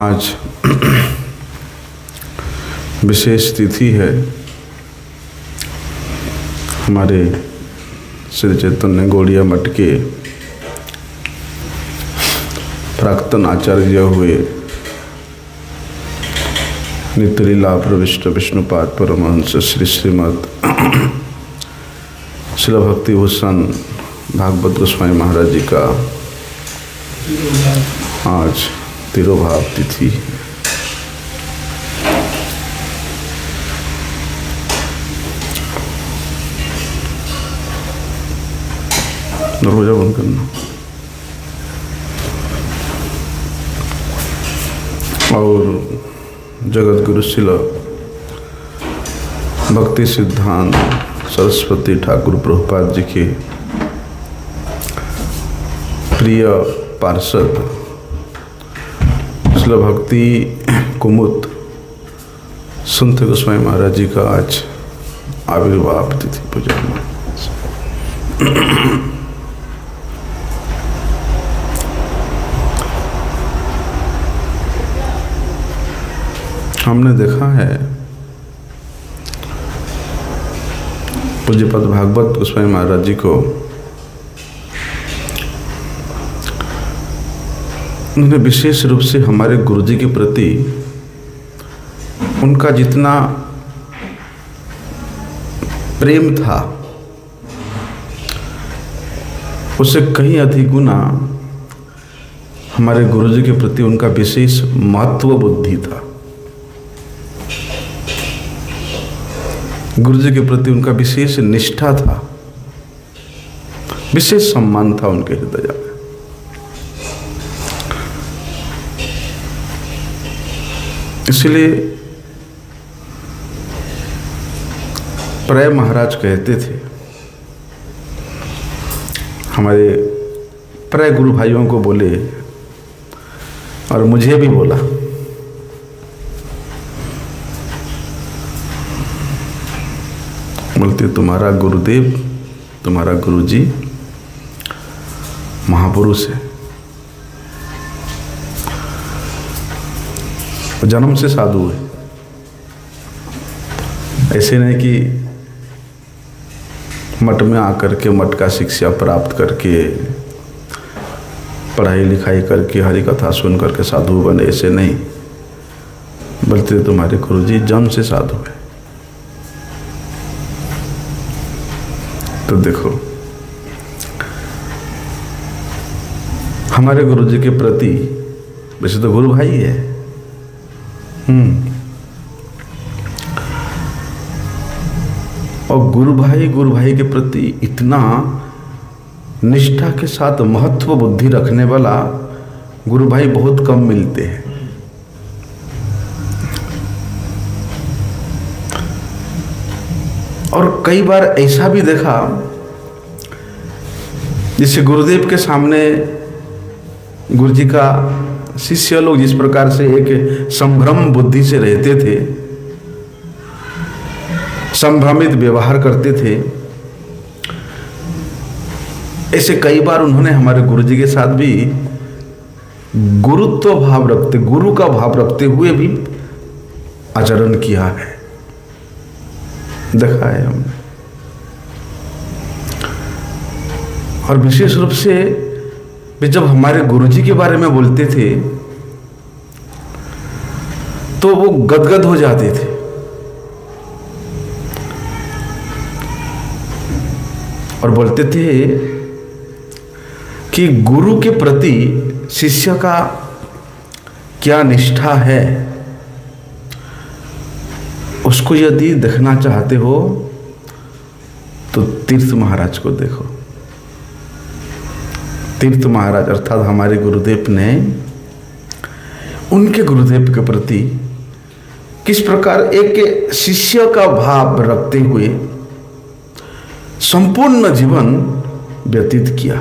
आज विशेष तिथि है। हमारे श्री चैतन्य गौड़िया मठ के प्राक्तन आचार्य हुए नित्यलीला प्रविष्ट विष्णुपाद परमहंस श्री श्रीमद श्रील भक्तिभूषण भागवत गोस्वामी महाराज जी का आज तिरोभाव तिथि। दरवाजा बंद करना। और जगत गुरु शिल भक्ति सिद्धांत सरस्वती ठाकुर प्रभुपाद जी के प्रिय पार्षद शिल भक्ति कुमुद संत गोस्वामी महाराज जी का आज आविर्भाव तिथि पूजा में हमने देखा है पूज्यपद भागवत गोस्वामी महाराज जी को उन्होंने विशेष रूप से हमारे गुरु जी के प्रति उनका जितना प्रेम था उससे कहीं अधिक गुना हमारे गुरु जी के प्रति उनका विशेष महत्व बुद्धि था। गुरु जी के प्रति उनका विशेष निष्ठा था, विशेष सम्मान था उनके हृदय में। इसलिए प्राय महाराज कहते थे, हमारे प्राय गुरु भाइयों को बोले और मुझे भी बोला, बोलते तुम्हारा गुरुदेव तुम्हारा गुरुजी महापुरुष है, जन्म से साधु है। ऐसे नहीं कि मठ में आकर के मठ का शिक्षा प्राप्त करके पढ़ाई लिखाई करके हरि कथा सुन करके साधु बने, ऐसे नहीं। बोलते तुम्हारे गुरुजी जन्म से साधु है। तो देखो हमारे गुरु जी के प्रति वैसे तो गुरु भाई है, और गुरु भाई के प्रति इतना निष्ठा के साथ महत्व बुद्धि रखने वाला गुरु भाई बहुत कम मिलते हैं। और कई बार ऐसा भी देखा जैसे गुरुदेव के सामने गुरु जी का शिष्य लोग जिस प्रकार से एक संभ्रम बुद्धि से रहते थे, संभ्रमित व्यवहार करते थे, ऐसे कई बार उन्होंने हमारे गुरु जी के साथ भी गुरुत्व भाव रखते, गुरु का भाव रखते हुए भी आचरण किया है, देखा है हमने। और विशेष रूप से वे जब हमारे गुरुजी के बारे में बोलते थे तो वो गदगद हो जाते थे। और बोलते थे कि गुरु के प्रति शिष्य का क्या निष्ठा है, उसको यदि देखना चाहते हो तो तीर्थ महाराज को देखो। तीर्थ महाराज अर्थात हमारे गुरुदेव ने उनके गुरुदेव के प्रति किस प्रकार एक शिष्य का भाव रखते हुए संपूर्ण जीवन व्यतीत किया।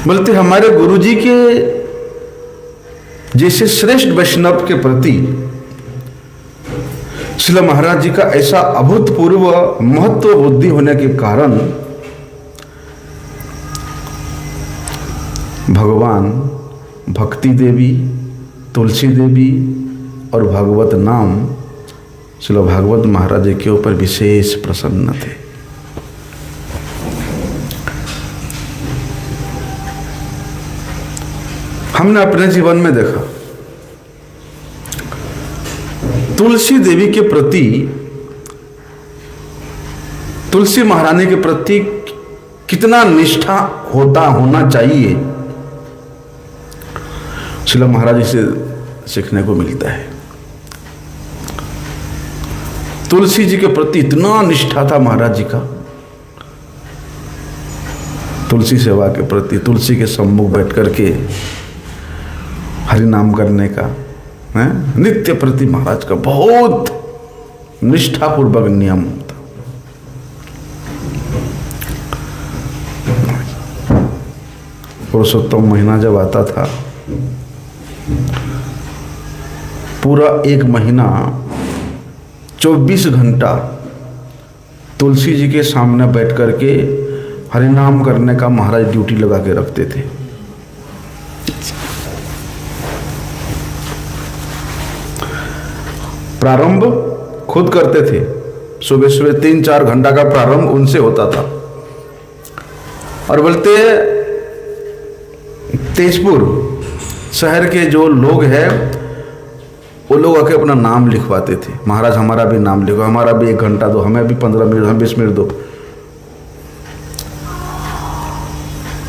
बोलते हमारे गुरुजी के जैसे श्रेष्ठ वैष्णव के प्रति श्रील महाराज जी का ऐसा अभूतपूर्व महत्व बुद्धि होने के कारण भगवान भक्ति देवी, तुलसी देवी और भागवत नाम श्रील भागवत महाराज जी के ऊपर विशेष प्रसन्न थे। हमने अपने जीवन में देखा तुलसी देवी के प्रति, तुलसी महारानी के प्रति कितना निष्ठा होना चाहिए, श्रील महाराज जी से सीखने को मिलता है। तुलसी जी के प्रति इतना निष्ठा था महाराज जी का, तुलसी सेवा के प्रति, तुलसी के सम्मुख बैठ करके हरि नाम करने का नित्य प्रति महाराज का बहुत निष्ठापूर्वक नियम था। पुरुषोत्तम महीना जब आता था, पूरा एक महीना 24 घंटा तुलसी जी के सामने बैठ करके हरि नाम करने का महाराज ड्यूटी लगा के रखते थे। प्रारंभ खुद करते थे, सुबह सुबह 3-4 घंटा का प्रारंभ उनसे होता था। और बोलते तेजपुर शहर के जो लोग हैं वो लोग आके अपना नाम लिखवाते थे, महाराज हमारा भी नाम लिखो, हमारा भी 1 घंटा दो, हमें भी 15 मिनट, हम 20 मिनट दो।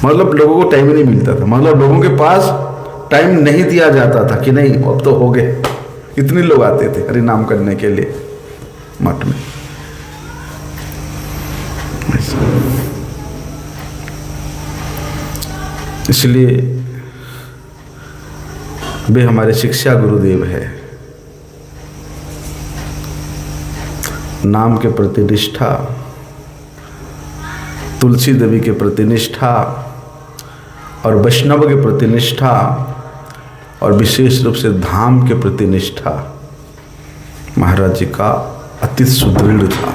मतलब लोगों को टाइम ही नहीं मिलता था, मतलब लोगों के पास टाइम नहीं दिया जाता था कि नहीं अब तो हो गए। इतने लोग आते थे हरि नाम करने के लिए मठ में। इसलिए वे हमारे शिक्षा गुरुदेव है। नाम के प्रति निष्ठा, तुलसी देवी के प्रति निष्ठा और वैष्णव के प्रति निष्ठा और विशेष रूप से धाम के प्रति निष्ठा महाराज जी का अति सुदृढ़ था।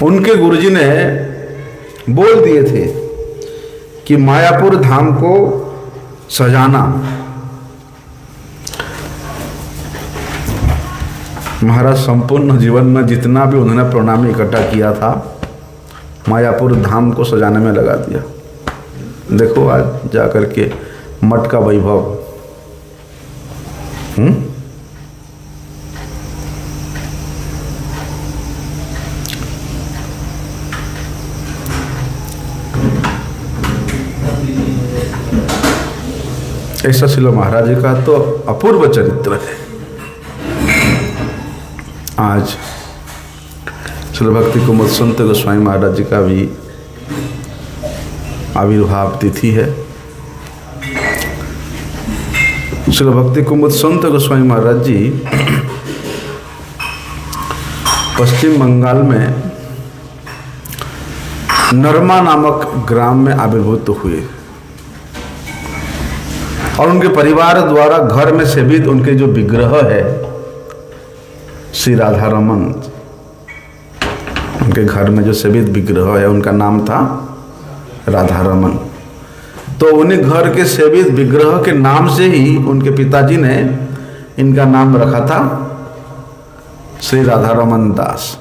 उनके गुरुजी ने बोल दिए थे कि मायापुर धाम को सजाना। महाराज संपूर्ण जीवन में जितना भी उन्होंने प्रणामी इकट्ठा किया था मायापुर धाम को सजाने में लगा दिया। देखो आज जाकर के मठ का वैभव। ऐसा श्रील महाराज जी का तो अपूर्व चरित्र है। आज श्रील भक्ति कुमुद संत गोस्वामी महाराज जी का भी आविर्भाव तिथि है। श्रील भक्ति कुमुद संत गोस्वामी महाराज जी पश्चिम बंगाल में नरमा नामक ग्राम में आविर्भूत हुए और उनके परिवार द्वारा घर में सेवित उनके जो विग्रह है श्री राधा रमन, उनके घर में जो सेवित विग्रह है उनका नाम था राधा रमन। तो उन्हीं घर के सेवित विग्रह के नाम से ही उनके पिताजी ने इनका नाम रखा था श्री राधा रमन दास।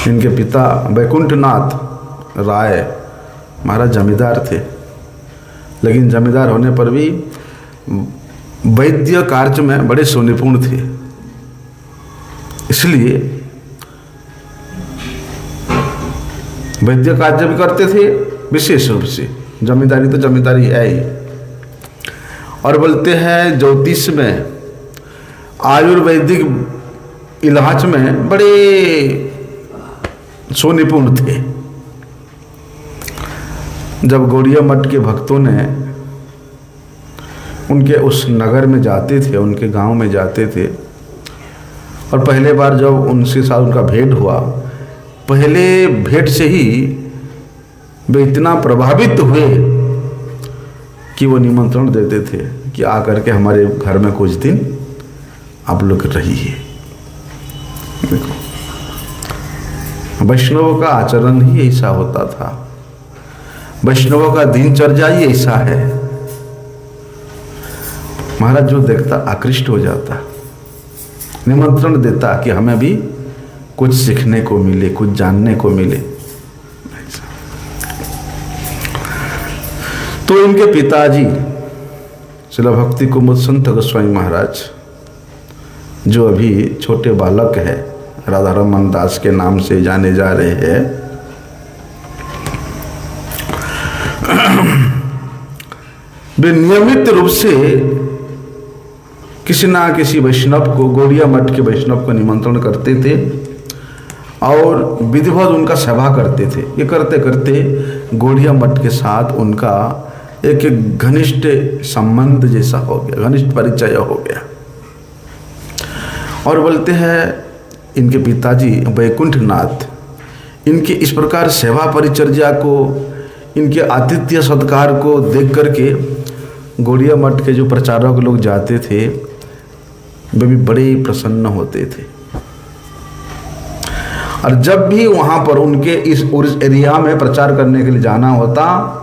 इनके पिता वैकुंठनाथ राय महाराज जमींदार थे, लेकिन जमींदार होने पर भी वैद्य कार्य में बड़े सुनिपुण थे। इसलिए वैद्य कार्य भी करते थे विशेष रूप से, जमींदारी तो जमींदारी है ही। और बोलते हैं ज्योतिष में, आयुर्वेदिक इलाज में बड़े सुनिपुण थे। जब गौड़िया मठ के भक्तों ने उनके उस नगर में जाते थे, उनके गांव में जाते थे, और पहले बार जब उनके साथ उनका भेंट हुआ, पहले भेंट से ही वे इतना प्रभावित हुए कि वो निमंत्रण देते थे कि आकर के हमारे घर में कुछ दिन आप लोग रहिए। देखो वैष्णवों का आचरण ही ऐसा होता था, वैष्णवों का दिनचर्या ही ऐसा है। महाराज जो देखता आकृष्ट हो जाता, निमंत्रण देता कि हमें भी कुछ सीखने को मिले, कुछ जानने को मिले। तो इनके पिताजी श्रील भक्ति कुमुद संत गोस्वामी महाराज, जो अभी छोटे बालक है, राधा रमन दास के नाम से जाने जा रहे हैं, वे नियमित रूप से किसी ना किसी वैष्णव को, गौड़िया मठ के वैष्णव को निमंत्रण करते थे और विधिवत उनका सेवा करते थे। ये करते करते गौड़िया मठ के साथ उनका एक घनिष्ठ संबंध जैसा हो गया, घनिष्ठ परिचय हो गया। और बोलते हैं इनके पिताजी वैकुंठनाथ इनके इस प्रकार सेवा परिचर्या को, इनके आतिथ्य सत्कार को देख करके गौड़िया मठ के जो प्रचारक लोग जाते थे वे भी बड़े प्रसन्न होते थे। और जब भी वहाँ पर उनके इस एरिया में प्रचार करने के लिए जाना होता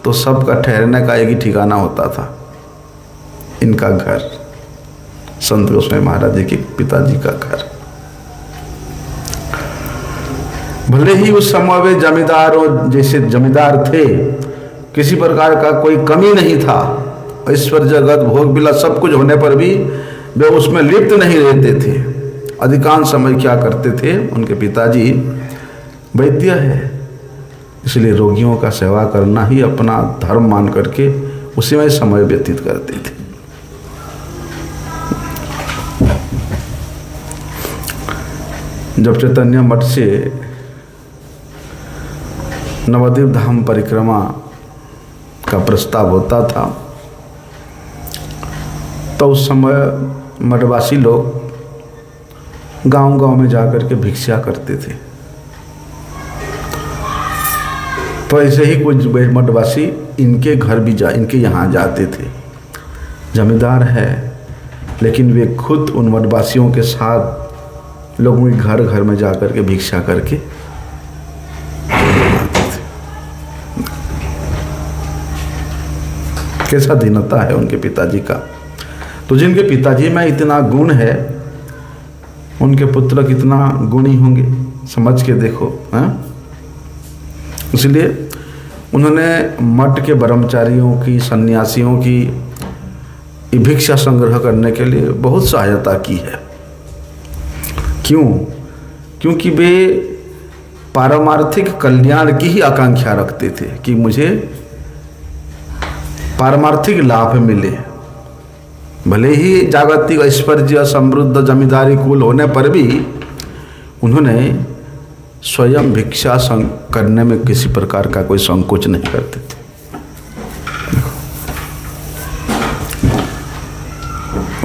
तो सबका ठहरने का एक ही ठिकाना होता था, इनका घर, संत गोस्वामी महाराज जी के पिताजी का घर। भले ही उस समय वे जमींदारों जैसे जमींदार थे, किसी प्रकार का कोई कमी नहीं था, ऐश्वर्य जगत भोग विलास सब कुछ होने पर भी वे उसमें लिप्त नहीं रहते थे। अधिकांश समय क्या करते थे, उनके पिताजी वैद्य है, इसलिए रोगियों का सेवा करना ही अपना धर्म मान करके उसी में समय व्यतीत करते थे। जब चैतन्य मठ से नवद्वीप धाम परिक्रमा का प्रस्ताव होता था तो उस समय मठवासी लोग गांव-गांव में जाकर के भिक्षा करते थे। तो ऐसे ही कुछ मठवासी इनके घर भी इनके यहाँ जाते थे। जमींदार है लेकिन वे खुद उन मठवासियों के साथ लोगों के घर घर में जाकर के भिक्षा करके आते थे। कैसा दीनता है उनके पिताजी का। तो जिनके पिताजी में इतना गुण है उनके पुत्र कितना गुणी होंगे, समझ के देखो। इसलिए उन्होंने मठ के ब्रह्मचारियों की, सन्यासियों की भिक्षा संग्रह करने के लिए बहुत सहायता की है। क्यों? क्योंकि वे पारमार्थिक कल्याण की ही आकांक्षा रखते थे कि मुझे पारमार्थिक लाभ मिले। भले ही जागतिक ऐश्वर्य समृद्ध जमींदारी कुल होने पर भी उन्होंने स्वयं भिक्षा करने में किसी प्रकार का कोई संकोच नहीं करते थे।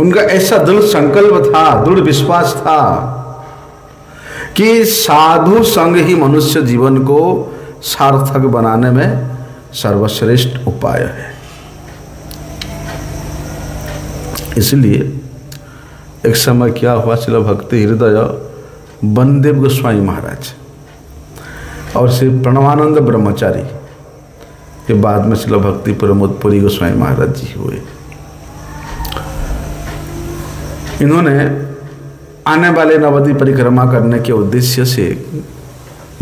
उनका ऐसा दृढ़ संकल्प था, दृढ़ विश्वास था कि साधु संग ही मनुष्य जीवन को सार्थक बनाने में सर्वश्रेष्ठ उपाय है। इसलिए एक समय क्या हुआ, श्रील भक्ति हृदय वनदेव गोस्वामी महाराज और श्री प्रणवानंद ब्रह्मचारी के बाद में श्रील भक्ति प्रमोदपुरी गोस्वामी महाराज जी हुए। इन्होंने आने वाले नवद्वीप परिक्रमा करने के उद्देश्य से,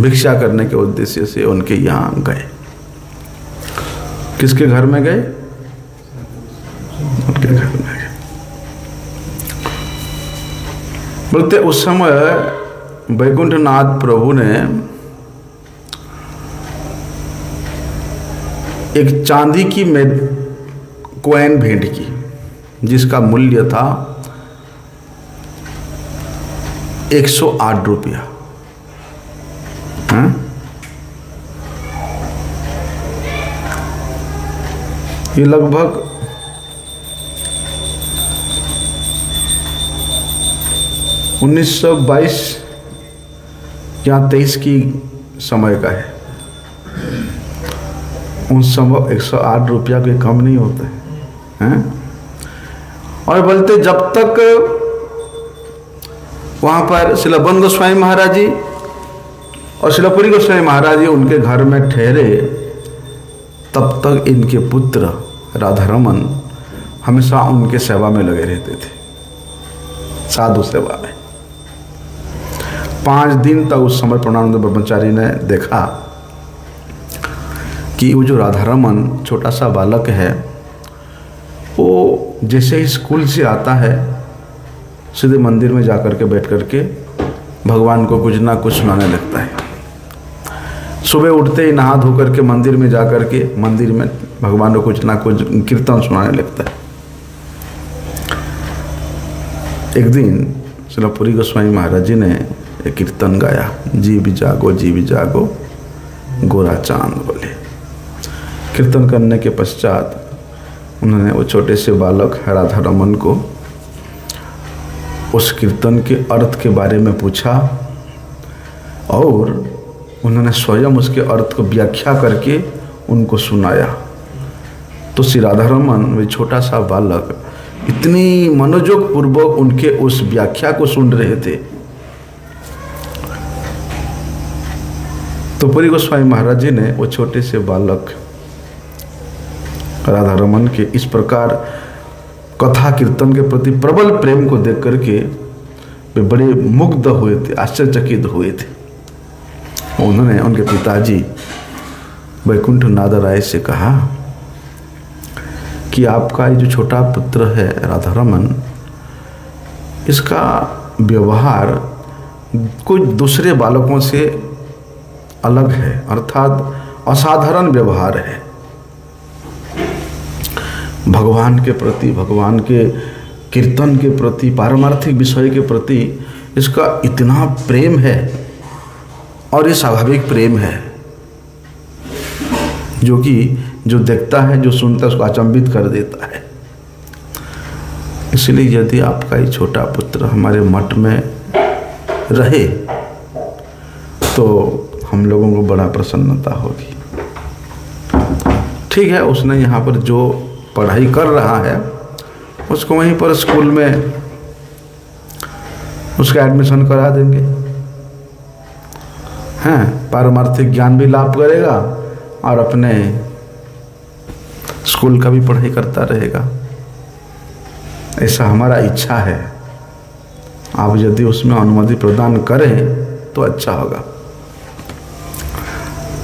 भिक्षा करने के उद्देश्य से उनके यहाँ गए। किसके घर में गए? उनके घर में गए। बोलते उस समय वैकुंठनाथ प्रभु ने एक चांदी की कॉइन भेंट की जिसका मूल्य था 108 रुपया। ये लगभग 1922 या 23 की समय का है। उस समय 108 रुपया के कम नहीं होते हैं। और बोलते जब तक वहाँ पर श्रील वन गोस्वामी महाराज जी और शिलापुरी गोस्वामी महाराज जी उनके घर में ठहरे, तब तक इनके पुत्र राधारमन हमेशा उनके सेवा में लगे रहते थे, साधु सेवा में। 5 दिन तक उस समय प्रणवानंद ब्रह्मचारी ने देखा कि वो जो राधारमन छोटा सा बालक है, वो जैसे ही स्कूल से आता है सीधे मंदिर में जाकर के बैठ करके भगवान को कुछ ना कुछ सुनाने लगता है। सुबह उठते ही नहा धो करके मंदिर में जाकर के मंदिर में भगवान को कुछ ना कुछ कीर्तन सुनाने लगता है। एक दिन शिलापुरी गोस्वामी महाराज जी ने एक कीर्तन गाया, जी भी जागो गोरा चांद बोले। कीर्तन करने के पश्चात उन्होंने वो छोटे से बालक राधारमन को उस कीर्तन के अर्थ के बारे में पूछा और उन्होंने स्वयं उसके अर्थ को व्याख्या करके उनको सुनाया। तो श्री राधारमन, वे छोटा सा बालक, इतनी मनोयोग पूर्वक उनके उस व्याख्या को सुन रहे थे। तो पुरी गोस्वामी महाराज जी ने वो छोटे से बालक राधारमन के इस प्रकार कथा कीर्तन के प्रति प्रबल प्रेम को देख करके वे बड़े मुग्ध हुए थे, आश्चर्यचकित हुए थे। उन्होंने उनके पिताजी वैकुंठ नाथ राय से कहा कि आपका ये जो छोटा पुत्र है राधारमन, इसका व्यवहार कुछ दूसरे बालकों से अलग है, अर्थात असाधारण व्यवहार है। भगवान के प्रति, भगवान के कीर्तन के प्रति, पारमार्थिक विषय के प्रति इसका इतना प्रेम है और ये स्वाभाविक प्रेम है जो देखता है, जो सुनता है, उसको अचंभित कर देता है। इसलिए यदि आपका ये छोटा पुत्र हमारे मठ में रहे तो हम लोगों को बड़ा प्रसन्नता होगी। ठीक है, उसने यहाँ पर जो पढ़ाई कर रहा है उसको वहीं पर स्कूल में उसका एडमिशन करा देंगे, हैं, पारमार्थिक ज्ञान भी लाभ करेगा और अपने स्कूल का भी पढ़ाई करता रहेगा। ऐसा हमारा इच्छा है। आप यदि उसमें अनुमति प्रदान करें तो अच्छा होगा।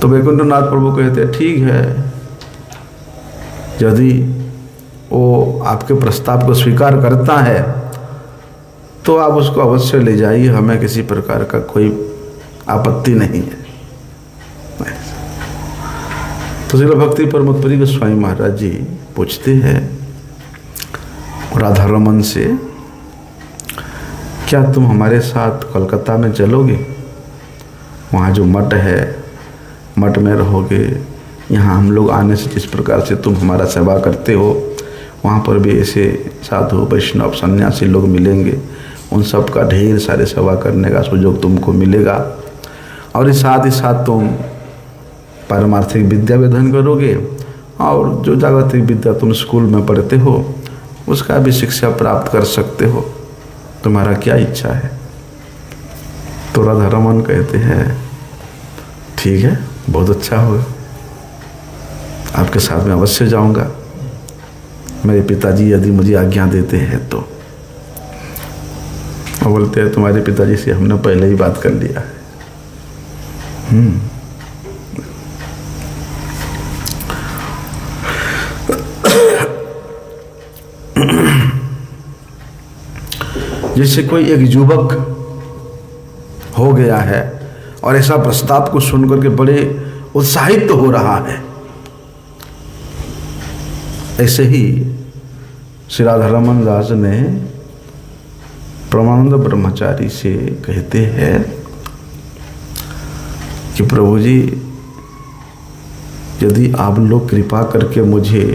तो वैकुंठनाथ प्रभु कहते ठीक है, यदि वो आपके प्रस्ताव को स्वीकार करता है तो आप उसको अवश्य ले जाइए, हमें किसी प्रकार का कोई आपत्ति नहीं है। तो श्रील भक्ति परमपुरी गोस्वामी महाराज जी पूछते हैं राधारमन से, क्या तुम हमारे साथ कोलकाता में चलोगे? वहाँ जो मठ है, मठ में रहोगे। यहाँ हम लोग आने से जिस प्रकार से तुम हमारा सेवा करते हो, वहाँ पर भी ऐसे साधु, वैष्णव, सन्यासी लोग मिलेंगे। उन सब का ढेर सारे सेवा करने का सुयोग तुमको मिलेगा और इस साथ ही साथ तुम पारमार्थिक विद्या विधान करोगे और जो जागतिक विद्या तुम स्कूल में पढ़ते हो उसका भी शिक्षा प्राप्त कर सकते हो। तुम्हारा क्या इच्छा है? तो राधारमन कहते हैं ठीक है, बहुत अच्छा होगा, आपके साथ में अवश्य जाऊंगा, मेरे पिताजी यदि मुझे आज्ञा देते हैं तो। वो बोलते हैं तुम्हारे पिताजी से हमने पहले ही बात कर लिया है। जैसे कोई एक युवक हो गया है और ऐसा प्रस्ताव को सुनकर के बड़े उत्साहित हो रहा है, ऐसे ही श्री राधारमन दास ने परमानंद ब्रह्मचारी से कहते हैं कि प्रभु जी, यदि आप लोग कृपा करके मुझे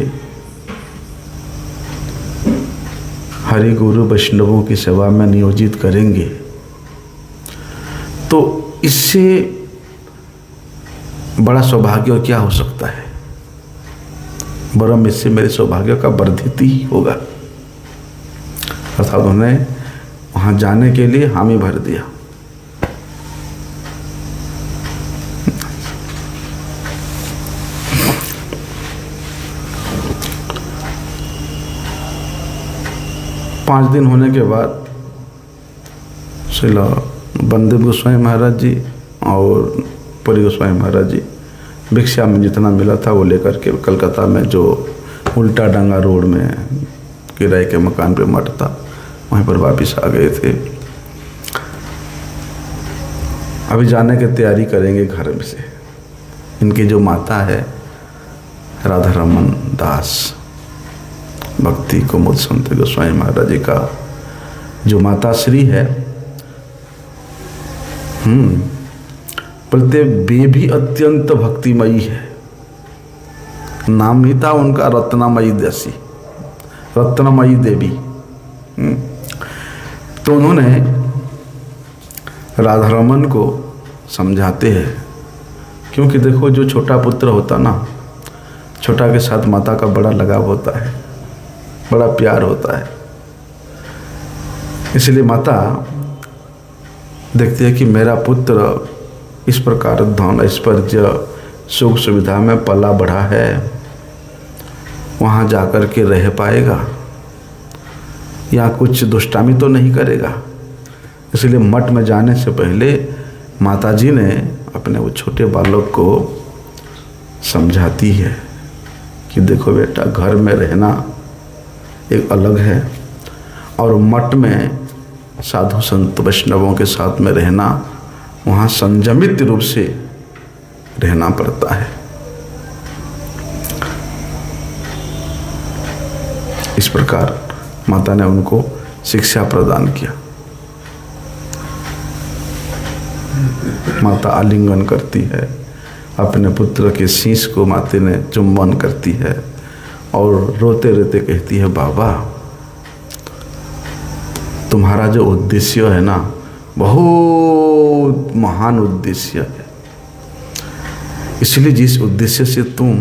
हरि गुरु वैष्णवों की सेवा में नियोजित करेंगे तो इससे बड़ा सौभाग्य क्या हो सकता है? वरम इससे मेरे सौभाग्य का वर्धित ही होगा। अर्थात उन्हें वहाँ जाने के लिए हामी भर दिया। 5 दिन होने के बाद श्रील बलदेव गोस्वामी महाराज जी और पुरी गोस्वामी महाराज जी भिक्षा में जितना मिला था वो लेकर के कलकत्ता में जो उल्टा डंगा रोड में किराए के मकान पे मठ था वहीं पर वापस आ गए थे। अभी जाने की तैयारी करेंगे घर में से। इनकी जो माता है राधा रमन दास भक्ति कुमुद संत गोस्वामी महाराज जी का जो माता श्री है, बोलते वे भी अत्यंत भक्तिमयी है। नाम ही था उनका रत्नामयी देसी, रत्नमयी देवी। तो उन्होंने राधा रमन को समझाते हैं, क्योंकि देखो जो छोटा पुत्र होता ना, छोटा के साथ माता का बड़ा लगाव होता है, बड़ा प्यार होता है। इसलिए माता देखती है कि मेरा पुत्र इस प्रकार धन ऐश्वर्य सुख सुविधा में पला बढ़ा है, वहाँ जाकर के रह पाएगा या कुछ दुष्टामी तो नहीं करेगा। इसलिए मठ में जाने से पहले माताजी ने अपने वो छोटे बालक को समझाती है कि देखो बेटा, घर में रहना एक अलग है और मठ में साधु संत वैष्णवों के साथ में रहना, वहाँ संयमित रूप से रहना पड़ता है। इस प्रकार माता ने उनको शिक्षा प्रदान किया। माता आलिंगन करती है, अपने पुत्र के शीश को माता ने चुंबन करती है और रोते रोते कहती है, बाबा तुम्हारा जो उद्देश्य है ना, बहुत महान उद्देश्य है। इसलिए जिस उद्देश्य से तुम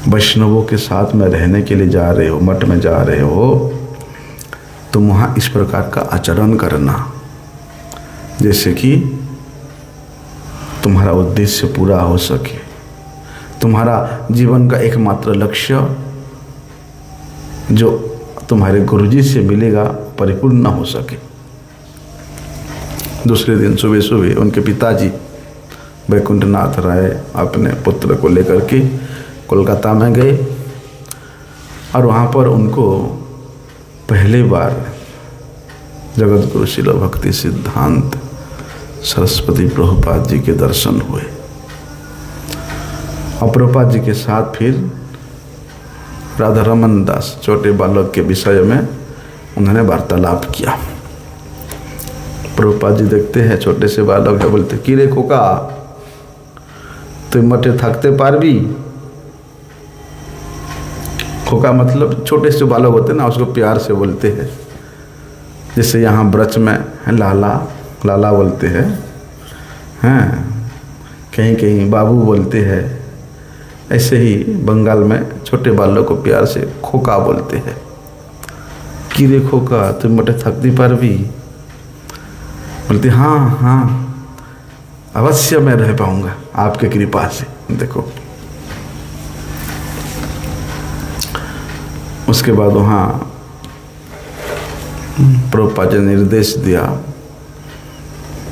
वैष्णवों के साथ में रहने के लिए जा रहे हो, मठ में जा रहे हो, तुम वहाँ इस प्रकार का आचरण करना जैसे कि तुम्हारा उद्देश्य पूरा हो सके, तुम्हारा जीवन का एकमात्र लक्ष्य जो तुम्हारे गुरुजी से मिलेगा परिपूर्ण न हो सके। दूसरे दिन सुबह सुबह उनके पिताजी वैकुंठनाथ राय अपने पुत्र को लेकर के कोलकाता में गए और वहाँ पर उनको पहली बार जगत गुरु शिल भक्ति सिद्धांत सरस्वती प्रभुपाद जी के दर्शन हुए और प्रभुपाद जी के साथ फिर राधा रमन दास छोटे बालक के विषय में उन्होंने वार्तालाप किया। प्रभुपाद जी देखते हैं छोटे से बालक है, बोलते कि रे खोका तुम मटे थकते पारबी। खोका मतलब छोटे से बालक होते ना, उसको प्यार से बोलते हैं। जैसे यहाँ ब्रज में है लाला, लाला बोलते हैं, कहीं कहीं बाबू बोलते हैं। ऐसे ही बंगाल में छोटे बालों को प्यार से खोका बोलते हैं। कि रे खोका तुम मटे थकती पारबी। बोलते हाँ हाँ अवश्य मैं रह पाऊंगा आपके कृपा से। देखो उसके बाद वहाँ प्रभुपाद ने निर्देश दिया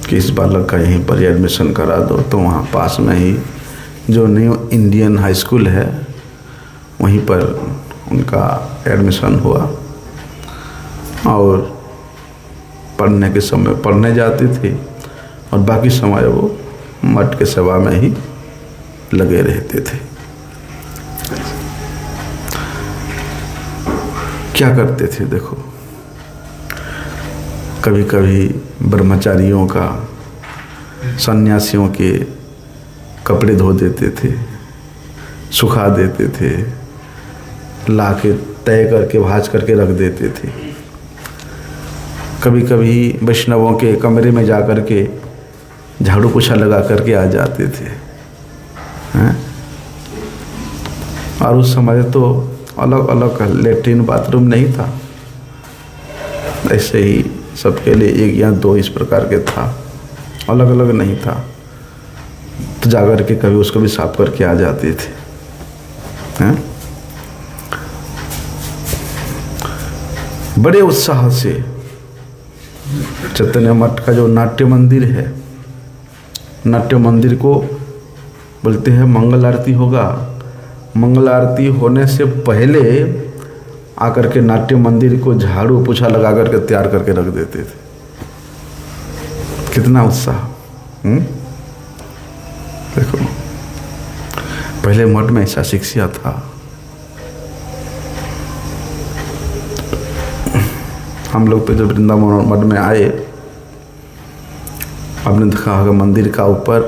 कि इस बालक का यहीं पर एडमिशन करा दो। तो वहाँ पास में ही जो न्यू इंडियन हाई स्कूल है वहीं पर उनका एडमिशन हुआ और पढ़ने के समय पढ़ने जाते थे और बाकी समय वो मठ के सेवा में ही लगे रहते थे। क्या करते थे देखो, कभी कभी ब्रह्मचारियों का, सन्यासियों के कपड़े धो देते थे, सुखा देते थे, ला के तय करके भाज करके रख देते थे। कभी कभी वैष्णवों के कमरे में जा कर के झाड़ू पोछा लगा करके आ जाते थे। और उस समय तो अलग अलग लेट्रिन बाथरूम नहीं था, ऐसे ही सबके लिए एक या दो इस प्रकार के था, अलग अलग नहीं था। तो जाकर के कभी उसको भी साफ करके आ जाते थे। बड़े उत्साह से चैतन्य मठ का जो नाट्य मंदिर है, नाट्य मंदिर को बोलते हैं मंगल आरती होगा। मंगल आरती होने से पहले आकर के नाट्य मंदिर को झाड़ू पोछा लगा करके तैयार करके रख देते थे। कितना उत्साह। देखो पहले मठ में ऐसा शिक्षा था। हम लोग तो जब वृंदावन मठ में आए, आपने देखा होगा मंदिर का ऊपर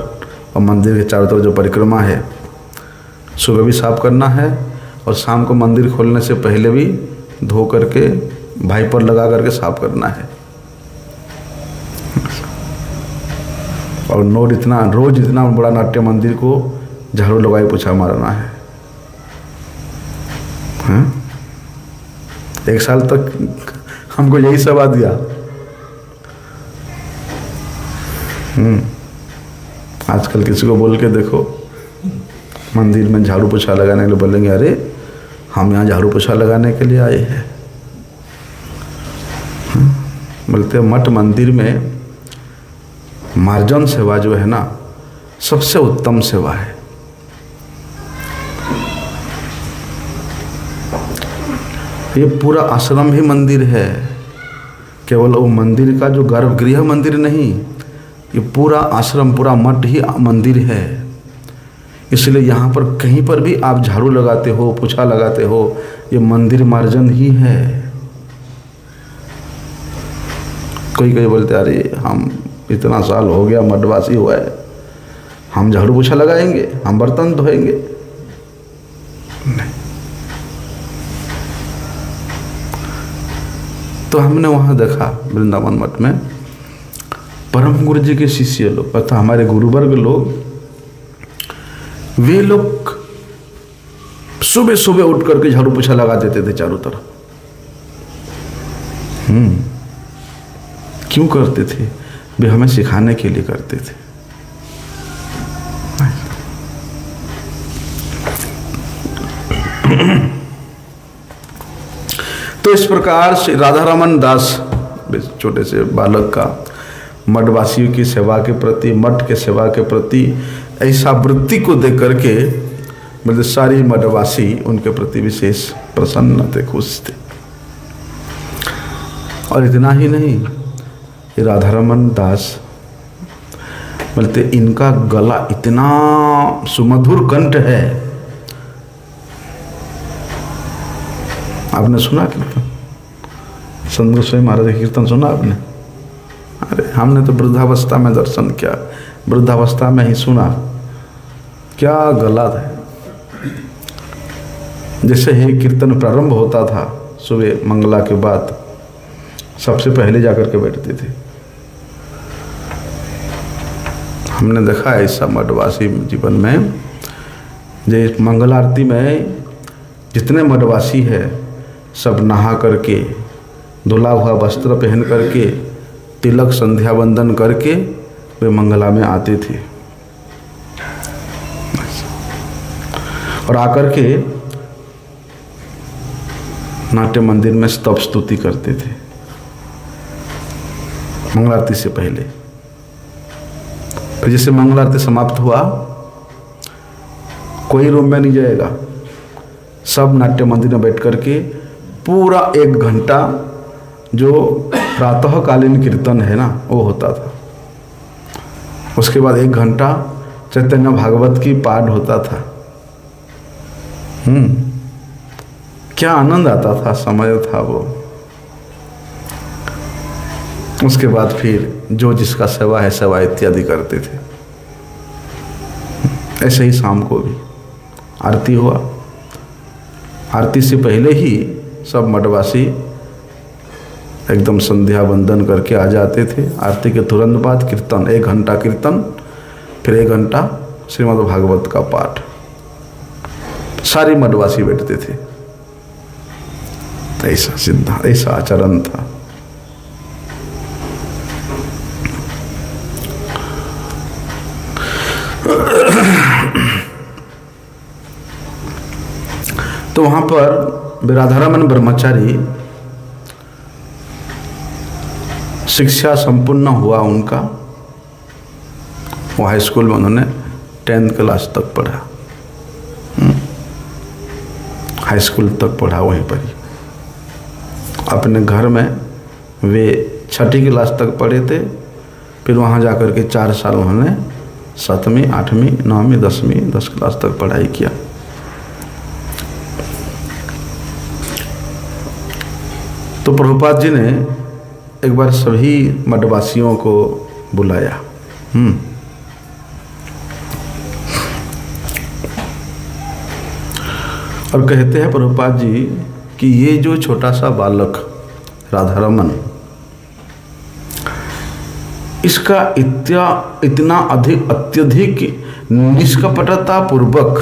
और मंदिर के चारों तरफ जो परिक्रमा है, सुबह भी साफ करना है और शाम को मंदिर खोलने से पहले भी धो करके भाईपर लगा करके साफ करना है। और रोज इतना बड़ा नाट्य मंदिर को झाड़ू लगाई पोछा मारना है। एक साल तक हमको यही सवा दिया। आजकल किसी को बोल के देखो मंदिर में झाड़ू पोछा लगाने के लिए, बोलेंगे अरे हम यहाँ झाड़ू पोछा लगाने के लिए आए हैं। बोलते हैं मठ मंदिर में मार्जन सेवा जो है ना, सबसे उत्तम सेवा है। ये पूरा आश्रम ही मंदिर है, केवल वो मंदिर का जो गर्भगृह मंदिर नहीं, ये पूरा आश्रम, पूरा मठ ही मंदिर है। इसलिए यहाँ पर कहीं पर भी आप झाड़ू लगाते हो, पोछा लगाते हो, ये मंदिर मार्जन ही है। कोई बोलते अरे हम इतना साल हो गया मठवासी हुआ है, हम झाड़ू पोछा लगाएंगे, हम बर्तन धोएंगे? नहीं। तो हमने वहाँ देखा वृंदावन मठ में परम गुरु जी के शिष्य लोग, अर्थात हमारे गुरुवर्ग लोग, वे लोग सुबह सुबह उठ करके झाड़ू पोछा लगा देते थे चारों तरफ। क्यों करते थे? वे हमें सिखाने के लिए करते थे। तो इस प्रकार से राधा रमन दास छोटे से बालक का मठवासियों की सेवा के प्रति, मठ के सेवा के प्रति ऐसा वृत्ति को देख करके मतलब सारी मठवासी उनके प्रति विशेष प्रसन्न थे, खुश थे। और इतना ही नहीं, ये राधा रमन दास बोलते इनका गला इतना सुमधुर कंठ है। आपने सुना कीर्तन? संत गोस्वामी महाराज का कीर्तन सुना आपने? अरे हमने तो वृद्धावस्था में दर्शन किया, वृद्धावस्था में ही सुना। क्या गला है। जैसे ही कीर्तन प्रारंभ होता था सुबह मंगला के बाद, सबसे पहले जाकर के बैठते थे। हमने देखा ऐसा मठवासी जीवन में, जो मंगल आरती में जितने मठवासी है सब नहा करके, धुला हुआ वस्त्र पहन करके, तिलक संध्या वंदन करके वे मंगला में आते थे और आकर के नाट्य मंदिर में स्तव स्तुति करते थे मंगल आरती से पहले। फिर जैसे मंगल आरती समाप्त हुआ, कोई रूम में नहीं जाएगा, सब नाट्य मंदिर में बैठ करके पूरा 1 घंटा जो प्रातःकालीन कीर्तन है ना वो होता था। उसके बाद 1 घंटा चैतन्य भागवत की पाठ होता था। क्या आनंद आता था, समय था वो। उसके बाद फिर जो जिसका सेवा है सेवा इत्यादि करते थे। ऐसे ही शाम को भी आरती हुआ। आरती से पहले ही सब मठवासी एकदम संध्या वंदन करके आ जाते थे। आरती के तुरंत बाद कीर्तन, 1 घंटा कीर्तन, फिर 1 घंटा श्रीमद् भागवत का पाठ। सारी मठवासी बैठते थे। ऐसा सिद्धा, ऐसा आचरण था। तो वहाँ पर राधा रमन ब्रह्मचारी शिक्षा संपूर्ण हुआ उनका। वो हाई स्कूल में उन्होंने 10th क्लास तक पढ़ा, हाई स्कूल तक पढ़ा वहीं पर ही। अपने घर में वे 6ठी क्लास तक पढ़े थे। फिर वहाँ जाकर के 4 साल उन्होंने 7वीं 8वीं 9वीं 10वीं 10 क्लास तक पढ़ाई किया। तो प्रभुपाद जी ने एक बार सभी मठवासियों को बुलाया। और कहते हैं प्रभुपाद जी कि ये जो छोटा सा बालक राधारमन, इसका इतना अत्यधिक निष्कपटता पूर्वक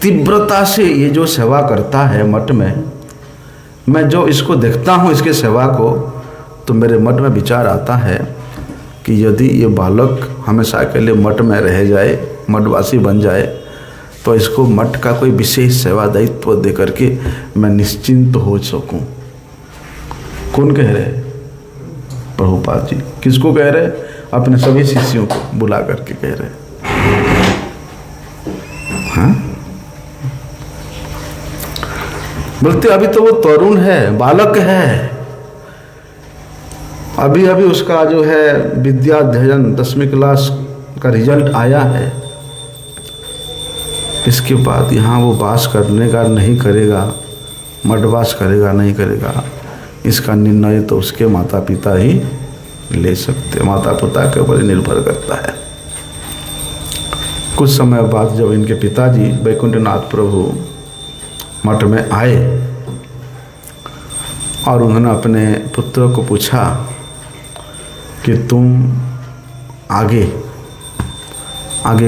तीव्रता से ये जो सेवा करता है मठ में, मैं जो इसको देखता हूँ इसके सेवा को, तो मेरे मठ में विचार आता है कि यदि ये बालक हमेशा के लिए मठ में रह जाए, मठवासी बन जाए, तो इसको मठ का कोई विशेष सेवा दायित्व दे करके मैं निश्चिंत हो सकूं। कौन कह रहे? प्रभुपाद जी। किसको कह रहे? अपने सभी शिष्यों को बुला करके कह रहे। हाँ, बोलते अभी तो वो तरुण है, बालक है, अभी अभी उसका जो है विद्या अध्ययन 10वीं क्लास का रिजल्ट आया है। इसके बाद यहाँ वो वास करने का नहीं करेगा, मठवास करेगा नहीं करेगा, इसका निर्णय तो उसके माता पिता ही ले सकते, माता पिता के ऊपर निर्भर करता है। कुछ समय बाद जब इनके पिताजी वैकुंठनाथ प्रभु मठ में आए और उन्होंने अपने पुत्र को पूछा कि तुम आगे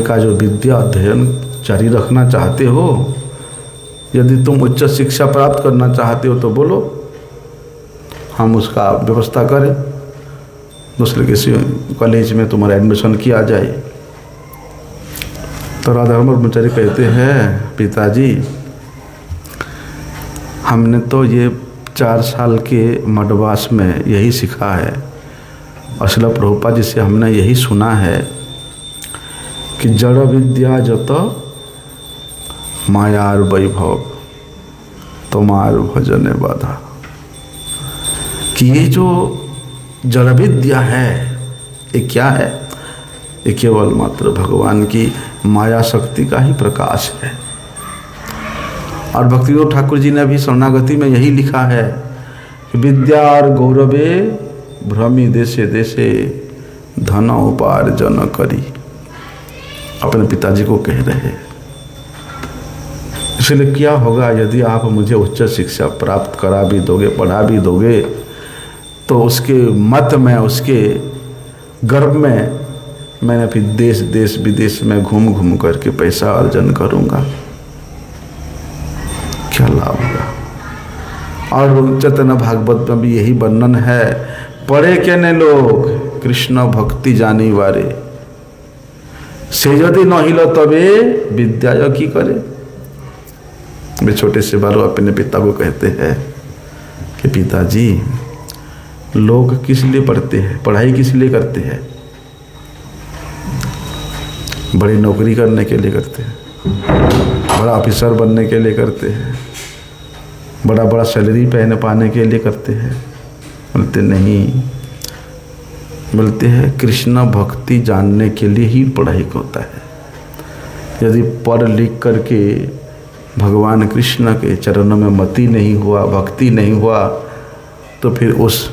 का जो विद्या अध्ययन जारी रखना चाहते हो, यदि तुम उच्च शिक्षा प्राप्त करना चाहते हो तो बोलो, हम उसका व्यवस्था करें, दूसरे किसी कॉलेज में तुम्हारा एडमिशन किया जाए। तो राधारमन ब्रह्मचारी कहते हैं, पिताजी हमने तो ये 4 साल के मठवास में यही सीखा है, असल प्रभुपाद जी से हमने यही सुना है कि जड़ विद्या जत मायार वैभव तुम्हार भजने बाधा, कि ये जो जड़ विद्या है ये क्या है? ये केवल मात्र भगवान की माया शक्ति का ही प्रकाश है। और भक्तिविनोद ठाकुर जी ने भी शरणागति में यही लिखा है कि विद्या और गौरवे भ्रमी देशे देशे धन उपार्जन करी, अपने पिताजी को कह रहे हैं। इसलिए क्या होगा यदि आप मुझे उच्च शिक्षा प्राप्त करा भी दोगे, पढ़ा भी दोगे, तो उसके मत में, उसके गर्भ में मैंने फिर देश विदेश में घूम घूम करके पैसा अर्जन करूँगा, क्या लाभ होगा? और चैतन्य भागवत में भी यही वर्णन है, पढ़े के ने लोग कृष्ण भक्ति जानी वारे, से यदि न हिल तबे विद्या की करे। वे छोटे से बालक अपने पिता को कहते हैं कि पिताजी, लोग किस लिए पढ़ते हैं, पढ़ाई किस लिए करते हैं? बड़ी नौकरी करने के लिए करते हैं, बड़ा ऑफिसर बनने के लिए करते हैं, बड़ा सैलरी पाने के लिए करते हैं। बोलते नहीं, बोलते हैं कृष्ण भक्ति जानने के लिए ही पढ़ाई होता है। यदि पढ़ लिख करके भगवान कृष्ण के चरणों में मति नहीं हुआ, भक्ति नहीं हुआ, तो फिर उस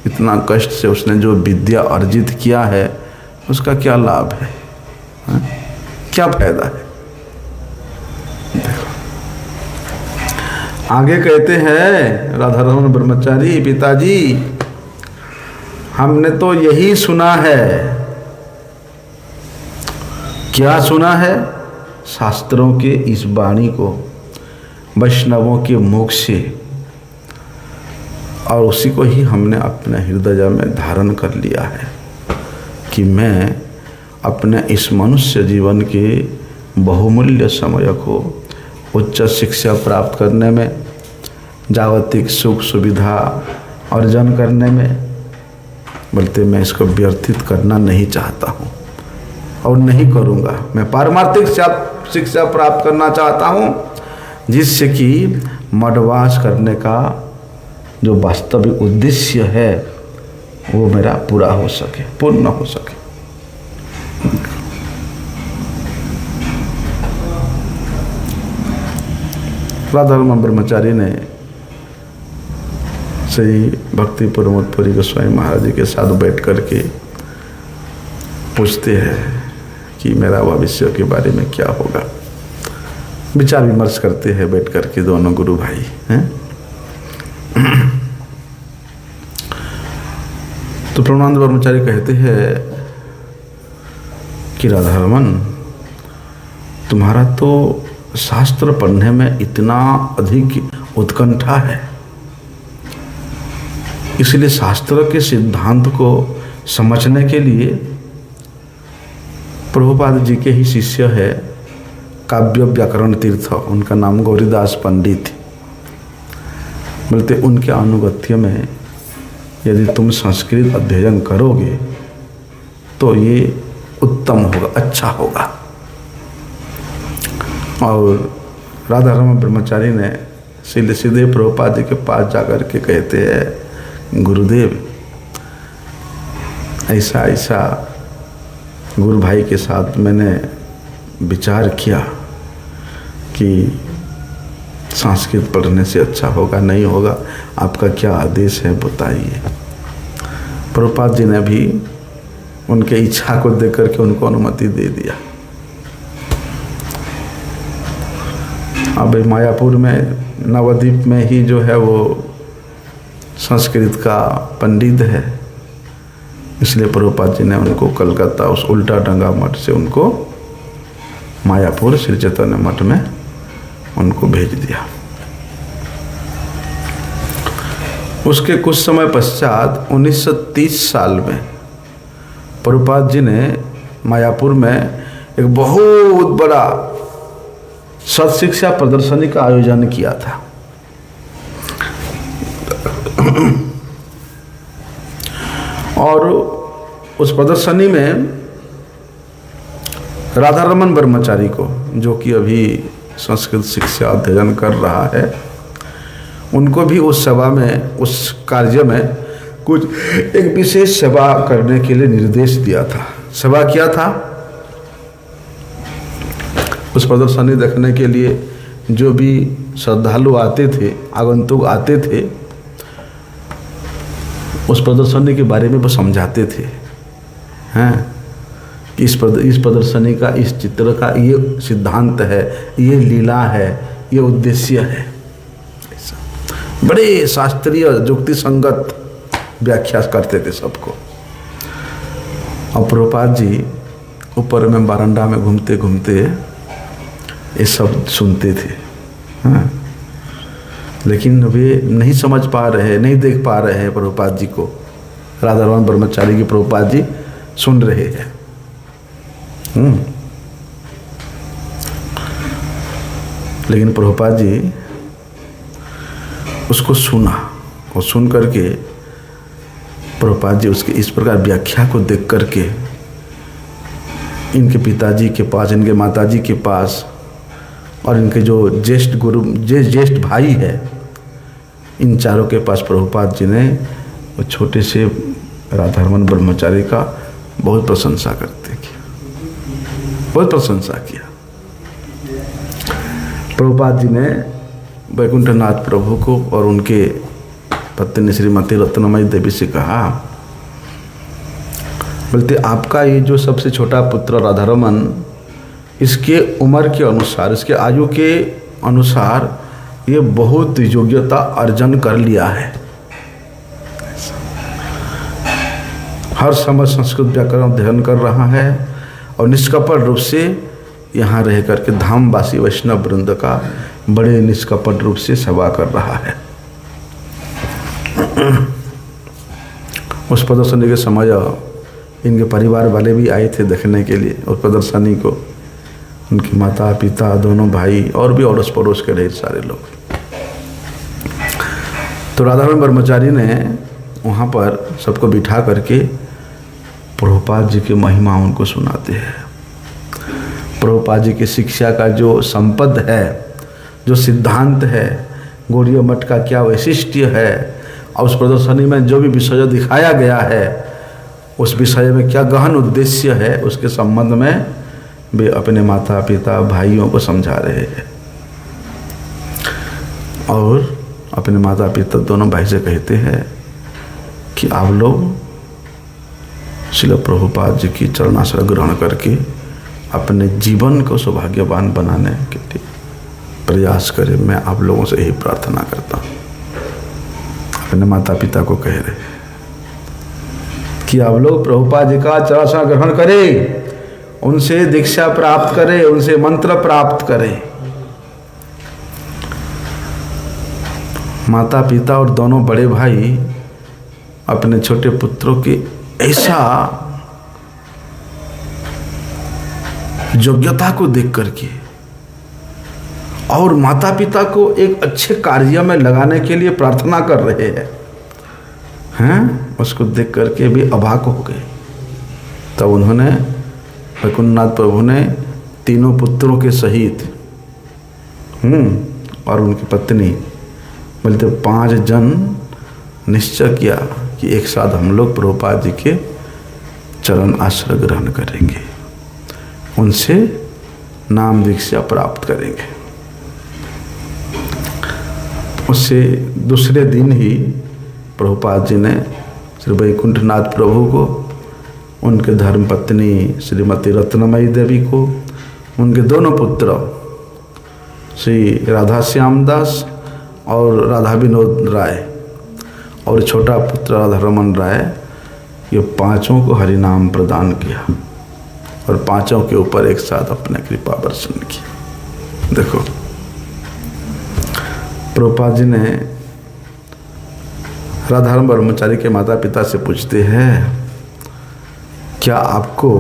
इतना कष्ट से उसने जो विद्या अर्जित किया है उसका क्या लाभ है? क्या फायदा है? देखो आगे कहते हैं राधारमन ब्रह्मचारी, पिताजी हमने तो यही सुना है। क्या सुना है? शास्त्रों के इस वाणी को वैष्णवों के मुख से, और उसी को ही हमने अपने हृदय में धारण कर लिया है कि मैं अपने इस मनुष्य जीवन के बहुमूल्य समय को उच्च शिक्षा प्राप्त करने में, जागतिक सुख सुविधा अर्जन करने में बोलते मैं इसको व्यर्थित करना नहीं चाहता हूँ और नहीं करूँगा। मैं पारमार्थिक शिक्षा प्राप्त करना चाहता हूँ जिससे कि मठवास करने का जो वास्तविक उद्देश्य है वो मेरा पूरा हो सके, पूर्ण हो सके। राधारमण ब्रह्मचारी ने श्री भक्ति प्रमोदपुरी गोस्वामी महाराज जी के साथ बैठ करके पूछते हैं कि मेरा भविष्य के बारे में क्या होगा। विचार विमर्श करते हैं बैठ करके दोनों गुरु भाई हैं। तो प्रणवानंद ब्रह्मचारी कहते हैं कि राधारमण, तुम्हारा तो शास्त्र पढ़ने में इतना अधिक उत्कंठा है, इसलिए शास्त्र के सिद्धांत को समझने के लिए प्रभुपाद जी के ही शिष्य है काव्य व्याकरण तीर्थ, उनका नाम गौरीदास पंडित। बोलते उनके अनुगत्य में यदि तुम संस्कृत अध्ययन करोगे तो ये उत्तम होगा, अच्छा होगा। और राधारमण ब्रह्मचारी ने सीधे प्रभुपाद जी के पास जाकर के कहते हैं, गुरुदेव ऐसा ऐसा गुरु भाई के साथ मैंने विचार किया कि संस्कृत पढ़ने से अच्छा होगा, नहीं होगा, आपका क्या आदेश है बताइए। प्रभुपाद जी ने भी उनके इच्छा को देख करके उनको अनुमति दे दिया। अब मायापुर में नवद्वीप में ही जो है वो संस्कृत का पंडित है, इसलिए प्रभुपाद जी ने उनको कलकत्ता उस उल्टा डंगा मठ से उनको मायापुर श्री चैतन्य मठ में उनको भेज दिया। उसके कुछ समय पश्चात 1930 साल में प्रभुपाद जी ने मायापुर में एक बहुत बड़ा सत्शिक्षा प्रदर्शनी का आयोजन किया था। और उस प्रदर्शनी में राधारमण ब्रह्मचारी को, जो कि अभी संस्कृत शिक्षा अध्ययन कर रहा है, उनको भी उस सभा में, उस कार्य में कुछ एक विशेष सेवा करने के लिए निर्देश दिया था। सेवा किया था उस प्रदर्शनी देखने के लिए जो भी श्रद्धालु आते थे, आगंतुक आते थे, उस प्रदर्शनी के बारे में वो समझाते थे हैं कि इस प्रदर्शनी का, इस चित्र का ये सिद्धांत है, ये लीला है, ये उद्देश्य है। बड़े शास्त्रीय युक्ति संगत व्याख्या करते थे सबको। और प्रभुपाद जी ऊपर में बारंडा में घूमते घूमते ये सब सुनते थे। हाँ, लेकिन वे नहीं समझ पा रहे, नहीं देख पा रहे हैं प्रभुपाद जी को। राधारमण ब्रह्मचारी की प्रभुपाद जी सुन रहे हैं। लेकिन प्रभुपाद जी उसको सुना और सुन करके प्रभुपाद जी उसके इस प्रकार व्याख्या को देख करके इनके पिताजी के पास, इनके माताजी के पास और इनके जो ज्येष्ठ गुरु, ज्येष्ठ भाई है, इन चारों के पास प्रभुपाद जी ने वो छोटे से राधारमण ब्रह्मचारी का बहुत प्रशंसा करते किया, बहुत प्रशंसा किया। प्रभुपाद जी ने वैकुंठनाथ प्रभु को और उनके पत्नी श्रीमती रत्नमयी देवी से कहा, बोलते आपका ये जो सबसे छोटा पुत्र राधारमण, इसके उम्र के अनुसार, इसके आयु के अनुसार ये बहुत योग्यता अर्जन कर लिया है। हर समय संस्कृत व्याकरण अध्ययन कर रहा है और निष्कपट रूप से यहाँ रह करके धामवासी वैष्णव वृंद का बड़े निष्कपट रूप से सेवा कर रहा है। उस प्रदर्शनी के समय इनके परिवार वाले भी आए थे देखने के लिए और प्रदर्शनी को, उनके माता पिता, दोनों भाई और भी अड़ोस पड़ोस के ढेर सारे लोग। तो राधारमण ब्रह्मचारी ने वहाँ पर सबको बिठा करके प्रभुपाद जी की महिमा उनको सुनाते हैं। प्रभुपाद जी की शिक्षा का जो संपद है, जो सिद्धांत है, गौड़ीय मठ का क्या वैशिष्ट्य है, और उस प्रदर्शनी में जो भी विषय दिखाया गया है, उस विषय में क्या गहन उद्देश्य है, उसके संबंध में वे अपने माता पिता भाइयों को समझा रहे हैं। और अपने माता पिता दोनों भाई से कहते हैं कि आप लोग श्रील प्रभुपाद जी की चरणाश्रय ग्रहण करके अपने जीवन को सौभाग्यवान बनाने के लिए प्रयास करें। मैं आप लोगों से यही प्रार्थना करता हूँ। अपने माता पिता को कह रहे कि आप लोग प्रभुपाद जी का चरणाश्रय ग्रहण करें, उनसे दीक्षा प्राप्त करें, उनसे मंत्र प्राप्त करें। माता पिता और दोनों बड़े भाई अपने छोटे पुत्रों की ऐसा योग्यता को देख करके और माता पिता को एक अच्छे कार्य में लगाने के लिए प्रार्थना कर रहे हैं, उसको देख करके भी अवाक हो गए। तब उन्होंने वैकुंठनाथ प्रभु ने तीनों पुत्रों के सहित और उनकी पत्नी बोलते 5 जन निश्चय किया कि एक साथ हम लोग प्रभुपाद जी के चरण आश्रय ग्रहण करेंगे, उनसे नाम दीक्षा प्राप्त करेंगे। उससे दूसरे दिन ही प्रभुपाद जी ने श्री वैकुंठनाथ प्रभु को, उनके धर्मपत्नी श्रीमती रत्नमयी देवी को, उनके दोनों पुत्र श्री राधा श्याम दास और राधा विनोद राय और छोटा पुत्र राधारमन राय, ये 5 को हरिनाम प्रदान किया और 5 के ऊपर एक साथ अपने कृपा वर्षण की। देखो प्रभुपाद जी ने राधारमण ब्रह्मचारी के माता पिता से पूछते हैं, क्या आपको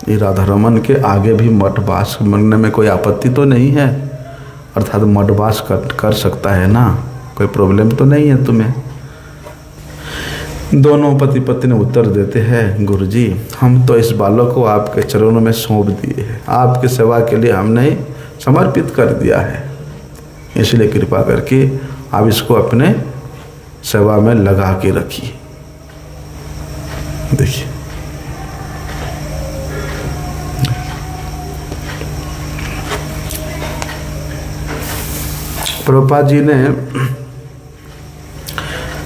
ये राधारमण के आगे भी मठवास बनने में कोई आपत्ति तो नहीं है? अर्थात मठवास कर सकता है ना, कोई प्रॉब्लम तो नहीं है तुम्हें? दोनों पति पत्नी उत्तर देते हैं, गुरुजी हम तो इस बालक को आपके चरणों में सौंप दिए हैं, आपकी सेवा के लिए हमने समर्पित कर दिया है, इसलिए कृपा करके आप इसको अपने सेवा में लगा के रखिए। देखिए प्रभुपाद जी ने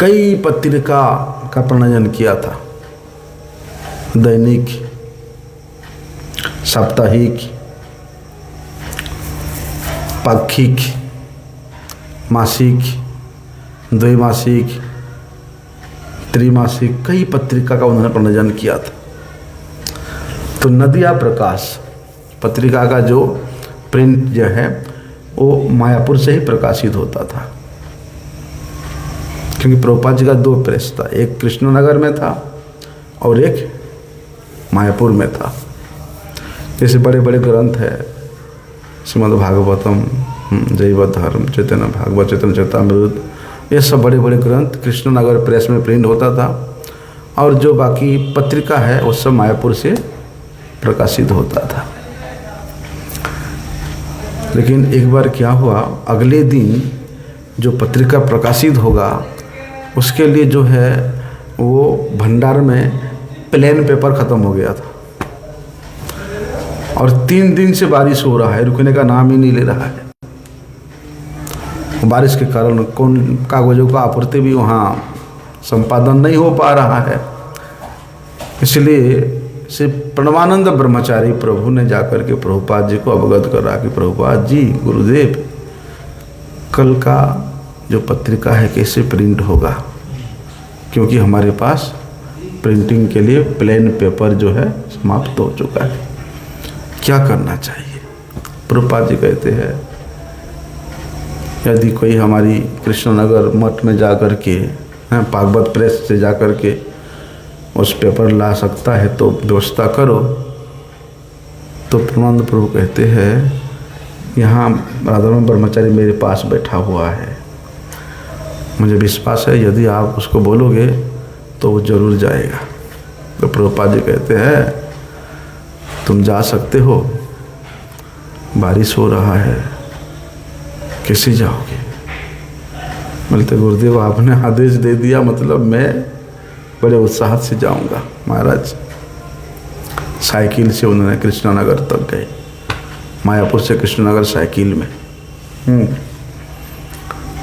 कई पत्रिका का प्रणयन किया था, दैनिक, साप्ताहिक, पाक्षिक, मासिक, द्वैमासिक, त्रिमासिक, कई पत्रिका का उन्होंने प्रणयन किया था। तो नदिया प्रकाश पत्रिका का जो प्रिंट जो है वो मायापुर से ही प्रकाशित होता था, क्योंकि प्रभुपाद जी का 2 प्रेस था, एक कृष्णनगर में था और एक मायापुर में था। जैसे बड़े बड़े ग्रंथ है, श्रीमद् भागवतम, जैव धर्म, चैतन्य भागवत, चैतन्य चरितामृत, ये सब बड़े बड़े ग्रंथ कृष्णनगर प्रेस में प्रिंट होता था, और जो बाकी पत्रिका है वो सब मायापुर से प्रकाशित होता था। लेकिन एक बार क्या हुआ, अगले दिन जो पत्रिका प्रकाशित होगा उसके लिए जो है वो भंडार में प्लेन पेपर ख़त्म हो गया था, और 3 दिन से बारिश हो रहा है, रुकने का नाम ही नहीं ले रहा है। बारिश के कारण कौन कागज़ों का आपूर्ति भी वहाँ संपादन नहीं हो पा रहा है, इसलिए श्री प्रणवानंद ब्रह्मचारी प्रभु ने जाकर के प्रभुपाद जी को अवगत करा कि प्रभुपाद जी, गुरुदेव, कल का जो पत्रिका है कैसे प्रिंट होगा, क्योंकि हमारे पास प्रिंटिंग के लिए प्लेन पेपर जो है समाप्त हो चुका है, क्या करना चाहिए? प्रभुपाद जी कहते हैं, यदि कोई हमारी कृष्णनगर मठ में जा कर के भागवत प्रेस से जा कर के उस पेपर ला सकता है तो व्यवस्था करो। तो प्रणवानंद प्रभु कहते हैं, यहाँ राधारमण ब्रह्मचारी मेरे पास बैठा हुआ है, मुझे विश्वास है यदि आप उसको बोलोगे तो वो जरूर जाएगा। तो प्रभुपाद जी कहते हैं तुम जा सकते हो, बारिश हो रहा है, कैसे जाओगे? बोलते गुरुदेव आपने आदेश दे दिया, मतलब मैं बड़े उत्साह से जाऊंगा। महाराज साइकिल से उन्होंने कृष्णनगर तक गए, मायापुर से कृष्णनगर साइकिल में।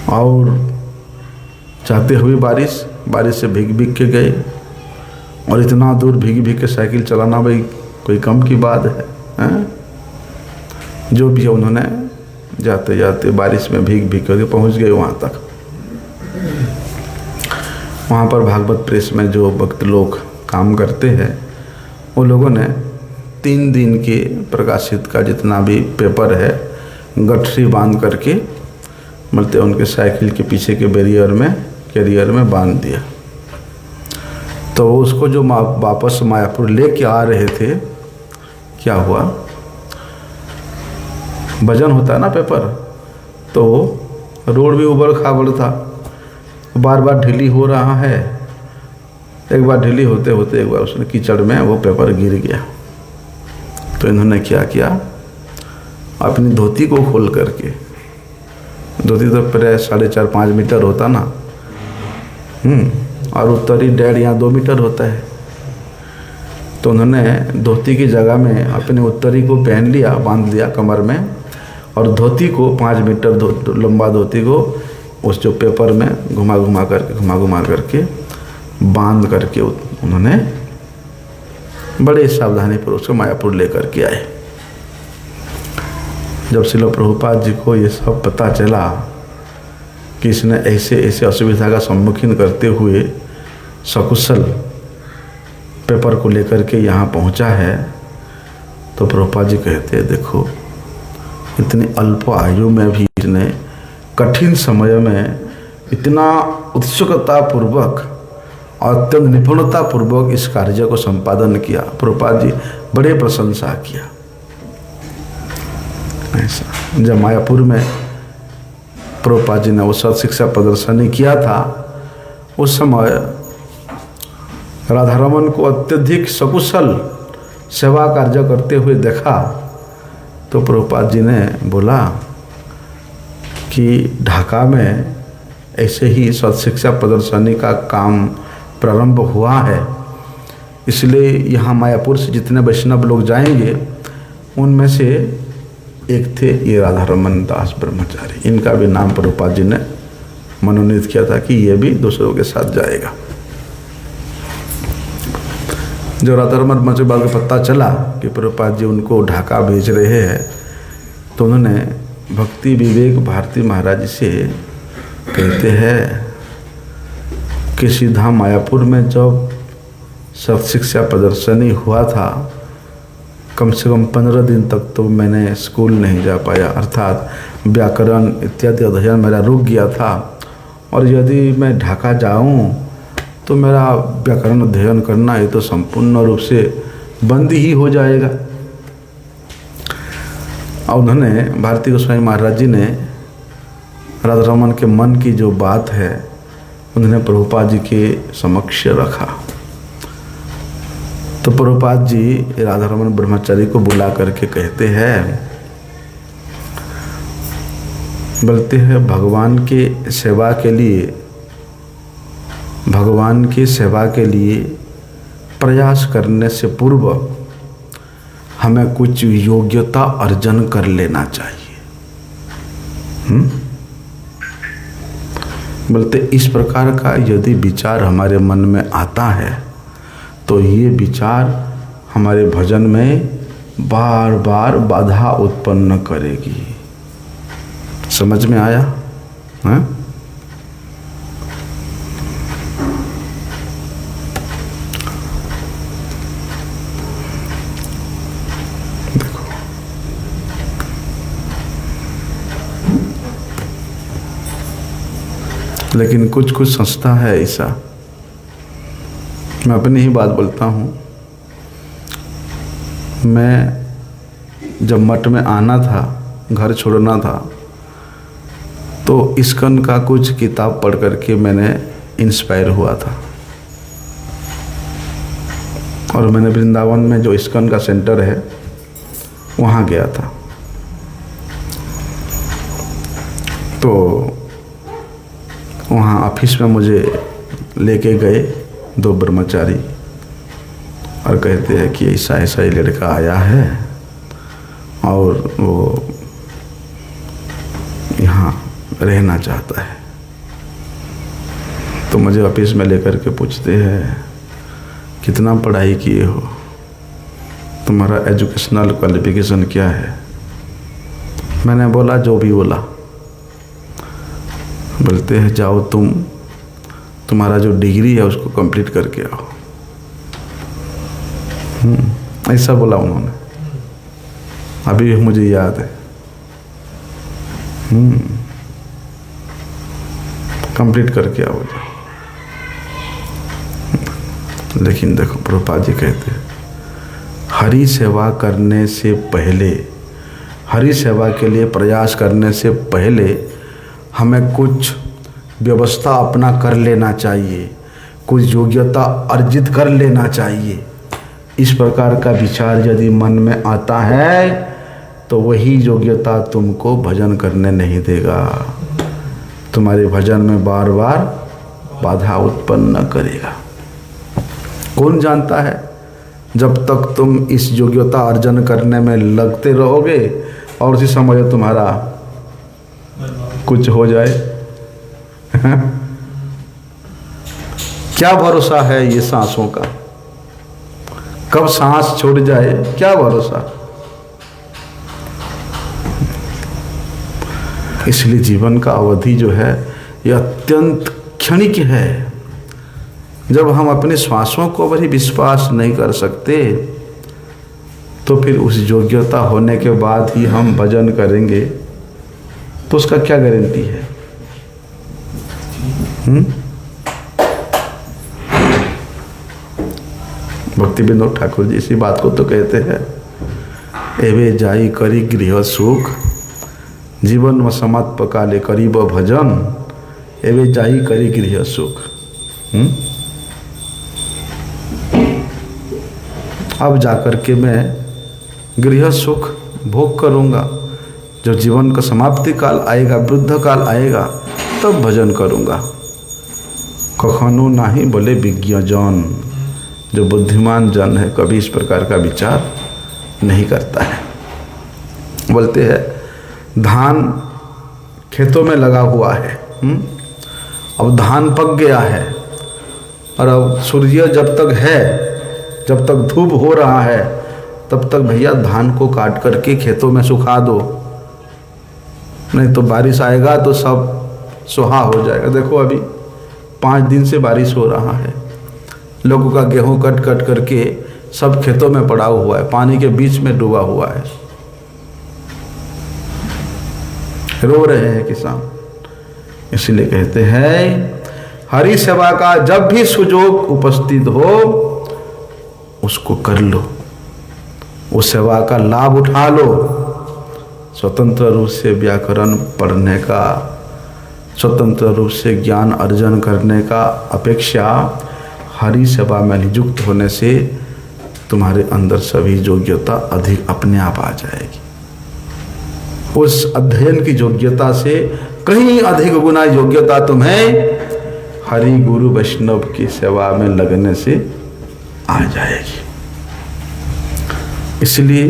और जाते हुए बारिश से भीग भीग के गए, और इतना दूर भीग भीग के साइकिल चलाना भाई कोई कम की बात है? जो भी है उन्होंने जाते जाते बारिश में भीग भीग करके पहुंच गए वहाँ तक। वहाँ पर भागवत प्रेस में जो भक्त लोग काम करते हैं वो लोगों ने 3 दिन के प्रकाशित का जितना भी पेपर है गठरी बांध करके बोलते उनके साइकिल के पीछे के कैरियर में बांध दिया। तो उसको जो वापस मायापुर लेके आ रहे थे, क्या हुआ, वजन होता है ना पेपर, तो रोड भी उबड़ खाबड़ था, बार बार ढीली हो रहा है। एक बार ढीली होते होते एक बार उसने कीचड़ में वो पेपर गिर गया। तो इन्होंने क्या किया, अपनी धोती को खोल करके, धोती तो प्राय 4.5-5 मीटर होता ना, और उत्तरी 1.5 या 2 मीटर होता है। तो उन्होंने धोती की जगह में अपने उत्तरी को पहन लिया, बांध लिया कमर में, और धोती को 5 मीटर लंबा धोती को उस जो पेपर में घुमा घुमा करके बांध करके उन्होंने बड़े सावधानी पर उसको मायापुर लेकर के आए। जब श्रील प्रभुपाद जी को ये सब पता चला कि इसने ऐसे असुविधा का सम्मुखीन करते हुए सकुशल पेपर को लेकर के यहाँ पहुँचा है, तो प्रभुपाद जी कहते हैं देखो इतनी अल्प आयु में भी इसने कठिन समय में इतना उत्सुकता पूर्वक और अत्यंत निपुणता पूर्वक इस कार्य को संपादन किया। प्रभुपाद जी बड़े प्रशंसा किया। ऐसा जब मायापुर में प्रभुपाद जी ने वो सत्शिक्षा प्रदर्शनी किया था, उस समय राधारमन को अत्यधिक सकुशल सेवा कार्य करते हुए देखा। तो प्रभुपाद जी ने बोला कि ढाका में ऐसे ही सत्शिक्षा प्रदर्शनी का काम प्रारंभ हुआ है, इसलिए यहाँ मायापुर से जितने वैष्णव लोग जाएंगे उनमें से एक थे ये राधारमन दास ब्रह्मचारी। इनका भी नाम प्रभुपाद जी ने मनोनीत किया था कि ये भी दूसरों के साथ जाएगा। जो राधारमन ब्रह्मचारी बाबू को पता चला कि प्रभुपाद जी उनको ढाका भेज रहे हैं, तो उन्होंने भक्ति विवेक भारती महाराज से कहते हैं कि सीधा मायापुर में जब सत्शिक्षा प्रदर्शनी हुआ था, कम से कम 15 दिन तक तो मैंने स्कूल नहीं जा पाया, अर्थात व्याकरण इत्यादि अध्ययन मेरा रुक गया था। और यदि मैं ढाका जाऊं तो मेरा व्याकरण अध्ययन करना ये तो संपूर्ण रूप से बंद ही हो जाएगा। और उन्होंने भारती गोस्वामी महाराज जी ने राधारमन के मन की जो बात है उन्होंने प्रभुपाद जी के समक्ष रखा। तो प्रभुपाद जी राधारमन ब्रह्मचारी को बुला करके कहते हैं, बोलते हैं भगवान की सेवा के लिए प्रयास करने से पूर्व हमें कुछ योग्यता अर्जन कर लेना चाहिए। बोलते इस प्रकार का यदि विचार हमारे मन में आता है तो ये विचार हमारे भजन में बार बार बाधा उत्पन्न करेगी। समझ में आया? है? लेकिन कुछ संस्था है ऐसा, मैं अपनी ही बात बोलता हूँ। मैं जब मठ में आना था, घर छोड़ना था, तो इस्कॉन का कुछ किताब पढ़ करके मैंने इंस्पायर हुआ था। और मैंने वृंदावन में जो इस्कॉन का सेंटर है वहाँ गया था। तो वहाँ ऑफिस में मुझे लेके गए 2 ब्रह्मचारी और कहते हैं कि ऐसा ऐसा ही लड़का आया है और वो यहाँ रहना चाहता है। तो मुझे ऑफिस में लेकर के पूछते हैं कितना पढ़ाई किए हो, तुम्हारा एजुकेशनल क्वालिफिकेशन क्या है। मैंने बोला जो भी बोला। बोलते हैं जाओ तुम्हारा जो डिग्री है उसको कंप्लीट करके आओ। ऐसा बोला उन्होंने, अभी मुझे याद है। कंप्लीट करके आओ जाओ। लेकिन देखो प्रभुपाद जी कहते हैं हरि सेवा करने से पहले, हरि सेवा के लिए प्रयास करने से पहले हमें कुछ व्यवस्था अपना कर लेना चाहिए, कुछ योग्यता अर्जित कर लेना चाहिए। इस प्रकार का विचार यदि मन में आता है तो वही योग्यता तुमको भजन करने नहीं देगा, तुम्हारे भजन में बार बार बाधा उत्पन्न करेगा। कौन जानता है, जब तक तुम इस योग्यता अर्जन करने में लगते रहोगे और उसी समय तुम्हारा कुछ हो जाए क्या भरोसा है ये सांसों का, कब सांस छोड़ जाए क्या भरोसा। इसलिए जीवन का अवधि जो है ये अत्यंत क्षणिक है। जब हम अपने श्वासों को भी विश्वास नहीं कर सकते तो फिर उस योग्यता होने के बाद ही हम भजन करेंगे तो उसका क्या गारंटी है। भक्ति विनोद ठाकुर जी इसी बात को तो कहते हैं, एवे जाई करी गृह सुख जीवन में समात्म काले करीब भजन, एवे जाई करी गृह सुख। अब जाकर के मैं गृह सुख भोग करूँगा, जब जीवन का समाप्ति काल आएगा, वृद्ध काल आएगा, तब भजन करूँगा। कखनो नाही बोले विज्ञजन, जो बुद्धिमान जन है कभी इस प्रकार का विचार नहीं करता है। बोलते हैं धान खेतों में लगा हुआ है, अब धान पक गया है और अब सूर्य जब तक है, जब तक धूप हो रहा है तब तक भैया धान को काट करके खेतों में सुखा दो, नहीं तो बारिश आएगा तो सब सुहा हो जाएगा। देखो अभी 5 दिन से बारिश हो रहा है, लोगों का गेहूं कट कट करके सब खेतों में पड़ा हुआ है, पानी के बीच में डूबा हुआ है, रो रहे हैं किसान। इसलिए कहते हैं हरि सेवा का जब भी सुजोग उपस्थित हो उसको कर लो, उस सेवा का लाभ उठा लो। स्वतंत्र रूप से व्याकरण पढ़ने का, स्वतंत्र रूप से ज्ञान अर्जन करने का अपेक्षा हरि सेवा में नियुक्त होने से तुम्हारे अंदर सभी योग्यता अधिक अपने आप आ जाएगी। उस अध्ययन की योग्यता से कहीं अधिक गुना योग्यता तुम्हें हरि गुरु वैष्णव की सेवा में लगने से आ जाएगी। इसलिए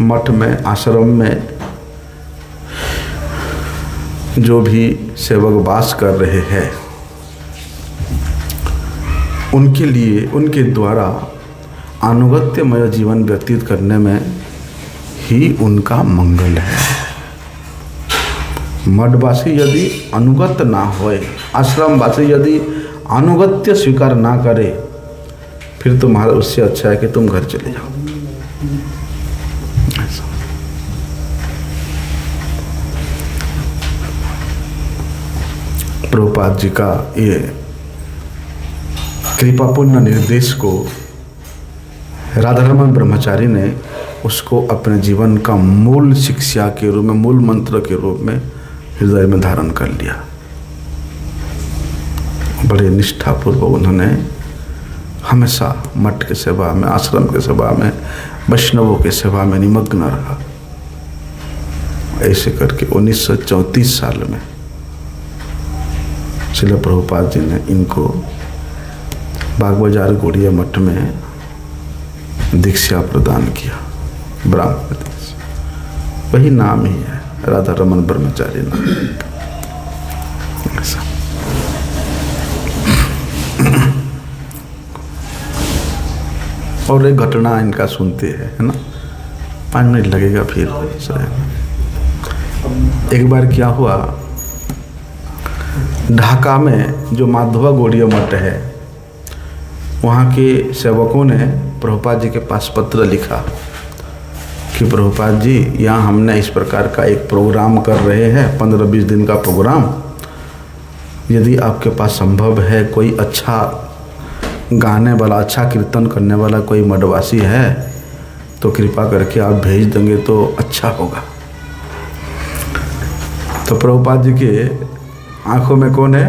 मठ में, आश्रम में जो भी सेवक वास कर रहे हैं उनके लिए, उनके द्वारा अनुगत्यमय जीवन व्यतीत करने में ही उनका मंगल है। मठवासी यदि अनुगत ना होए, आश्रमवासी यदि अनुगत्य स्वीकार ना करे, फिर तुम्हारा उससे अच्छा है कि तुम घर चले जाओ। प्रभुपाद जी का ये कृपापूर्ण निर्देश को राधारमण ब्रह्मचारी ने उसको अपने जीवन का मूल शिक्षा के रूप में, मूल मंत्र के रूप में हृदय में धारण कर लिया। बड़े निष्ठापूर्वक उन्होंने हमेशा मठ के सेवा में, आश्रम के सेवा में, वैष्णवों के सेवा में निमग्न रहा। ऐसे करके 1934 साल में श्रील प्रभुपाद जी ने इनको बाग बाजार गौड़िया मठ में दीक्षा प्रदान किया, ब्राह्मण दीक्षा। वही नाम ही है, राधा रमन ब्रह्मचारी नाम। ऐसा और एक घटना इनका सुनते हैं, है ना, 5 मिनट लगेगा फिर। एक बार क्या हुआ, ढाका में जो माधवा गौड़िया मठ है, वहाँ के सेवकों ने प्रभुपाद जी के पास पत्र लिखा कि प्रभुपाद जी, यहाँ हमने इस प्रकार का एक प्रोग्राम कर रहे हैं, 15-20 दिन का प्रोग्राम। यदि आपके पास संभव है, कोई अच्छा गाने वाला, अच्छा कीर्तन करने वाला कोई मठवासी है तो कृपा करके आप भेज देंगे तो अच्छा होगा। तो प्रभुपाद जी के आंखों में कौन है?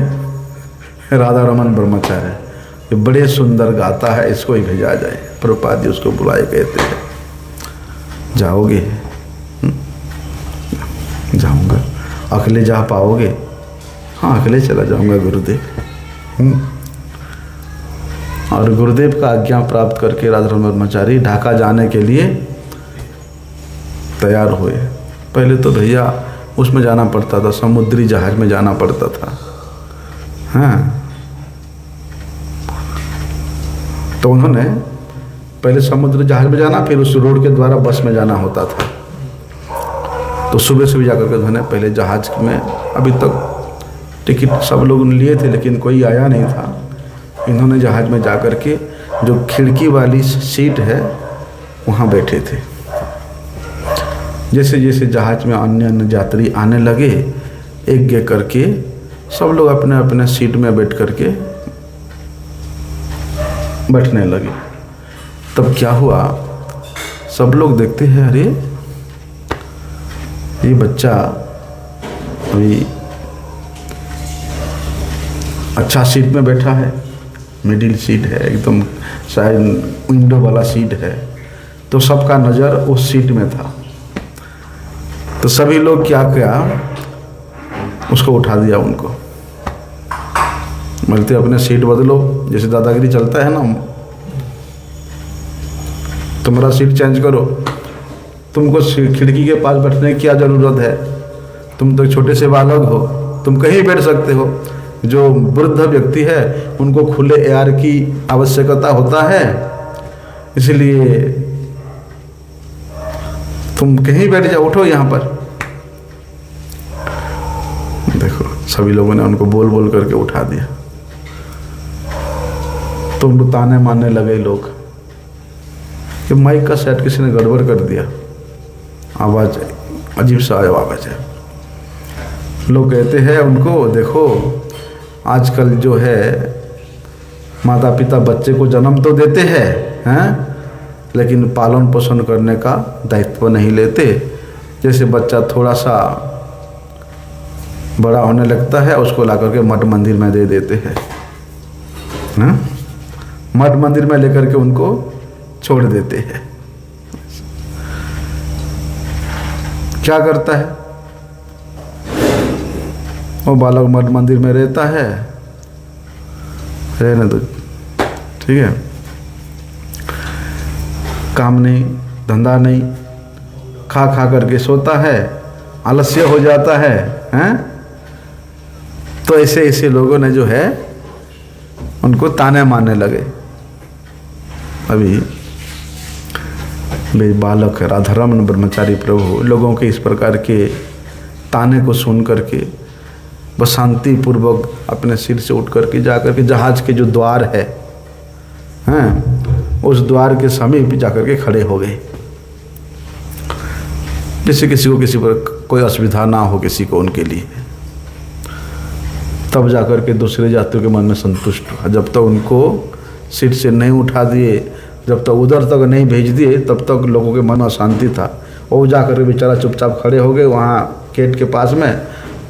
राधा रमन ब्रह्मचारी। ये बड़े सुंदर गाता है, इसको ही भेजा जाए। प्रभुपाद जी उसको बुलाए, कहते हैं जाओगे? जाऊंगा। अकेले जा पाओगे? हाँ, अकेले चला जाऊंगा गुरुदेव। और गुरुदेव का आज्ञा प्राप्त करके राधा रमन ब्रह्मचारी ढाका जाने के लिए तैयार हुए। पहले तो भैया उसमें जाना पड़ता था, समुद्री जहाज में जाना पड़ता था। हाँ, तो उन्होंने पहले समुद्री जहाज में जाना, फिर उस रोड के द्वारा बस में जाना होता था। तो सुबह सुबह जाकर के उन्होंने पहले जहाज में, अभी तक टिकट सब लोग लिए थे लेकिन कोई आया नहीं था। इन्होंने जहाज में जाकर के जो खिड़की वाली सीट है वहाँ बैठे थे। जैसे जैसे जहाज में अन्य अन्य यात्री आने लगे, एक करके सब लोग अपने अपने सीट में बैठ करके बैठने लगे। तब क्या हुआ, सब लोग देखते हैं, अरे ये बच्चा अभी अच्छा सीट में बैठा है, मिडिल सीट है, एकदम शायद विंडो वाला सीट है। तो सबका नज़र उस सीट में था। तो सभी लोग क्या किया, उसको उठा दिया। उनको बोलते अपने सीट बदलो, जैसे दादागिरी चलता है ना, तुम्हारा सीट चेंज करो, तुमको खिड़की के पास बैठने की क्या ज़रूरत है? तुम तो छोटे से बालक हो, तुम कहीं बैठ सकते हो। जो वृद्ध व्यक्ति है उनको खुले एयर की आवश्यकता होता है, इसलिए तुम कहीं बैठ जाओ, उठो यहाँ पर। देखो, सभी लोगों ने उनको बोल बोल करके उठा दिया। तो उनको ताने मारने लगे लोग कि माइक का सेट किसी ने गड़बड़ कर दिया, आवाज़ अजीब सा आवाज़ है। लोग कहते हैं उनको, देखो आजकल जो है माता पिता बच्चे को जन्म तो देते हैं, लेकिन पालन पोषण करने का दायित्व नहीं लेते। जैसे बच्चा थोड़ा सा बड़ा होने लगता है, उसको ला करके मठ मंदिर में दे देते हैं, मठ मंदिर में लेकर के उनको छोड़ देते हैं। क्या करता है वो बालक? मठ मंदिर में रहता है, रहने दो, ठीक है, काम नहीं, धंधा नहीं, खा खा करके सोता है, आलस्य हो जाता है, हैं? तो ऐसे ऐसे लोगों ने जो है उनको ताने मारने लगे। अभी वे बालक राधारमण ब्रह्मचारी प्रभु लोगों के इस प्रकार के ताने को सुन करके बस शांति पूर्वक अपने सिर से उठ करके जा करके जहाज के जो द्वार है, उस द्वार के समीप जाकर के खड़े हो गए, जैसे किसी को किसी पर कोई असुविधा ना हो किसी को उनके लिए। तब जाकर के दूसरे यात्रियों के मन में संतुष्ट हुआ। जब तक उनको सीट से नहीं उठा दिए, जब तक उधर तक नहीं भेज दिए, तब तक लोगों के मन में अशांति था। वो जाकर के बेचारा चुपचाप खड़े हो गए वहाँ गेट के पास में,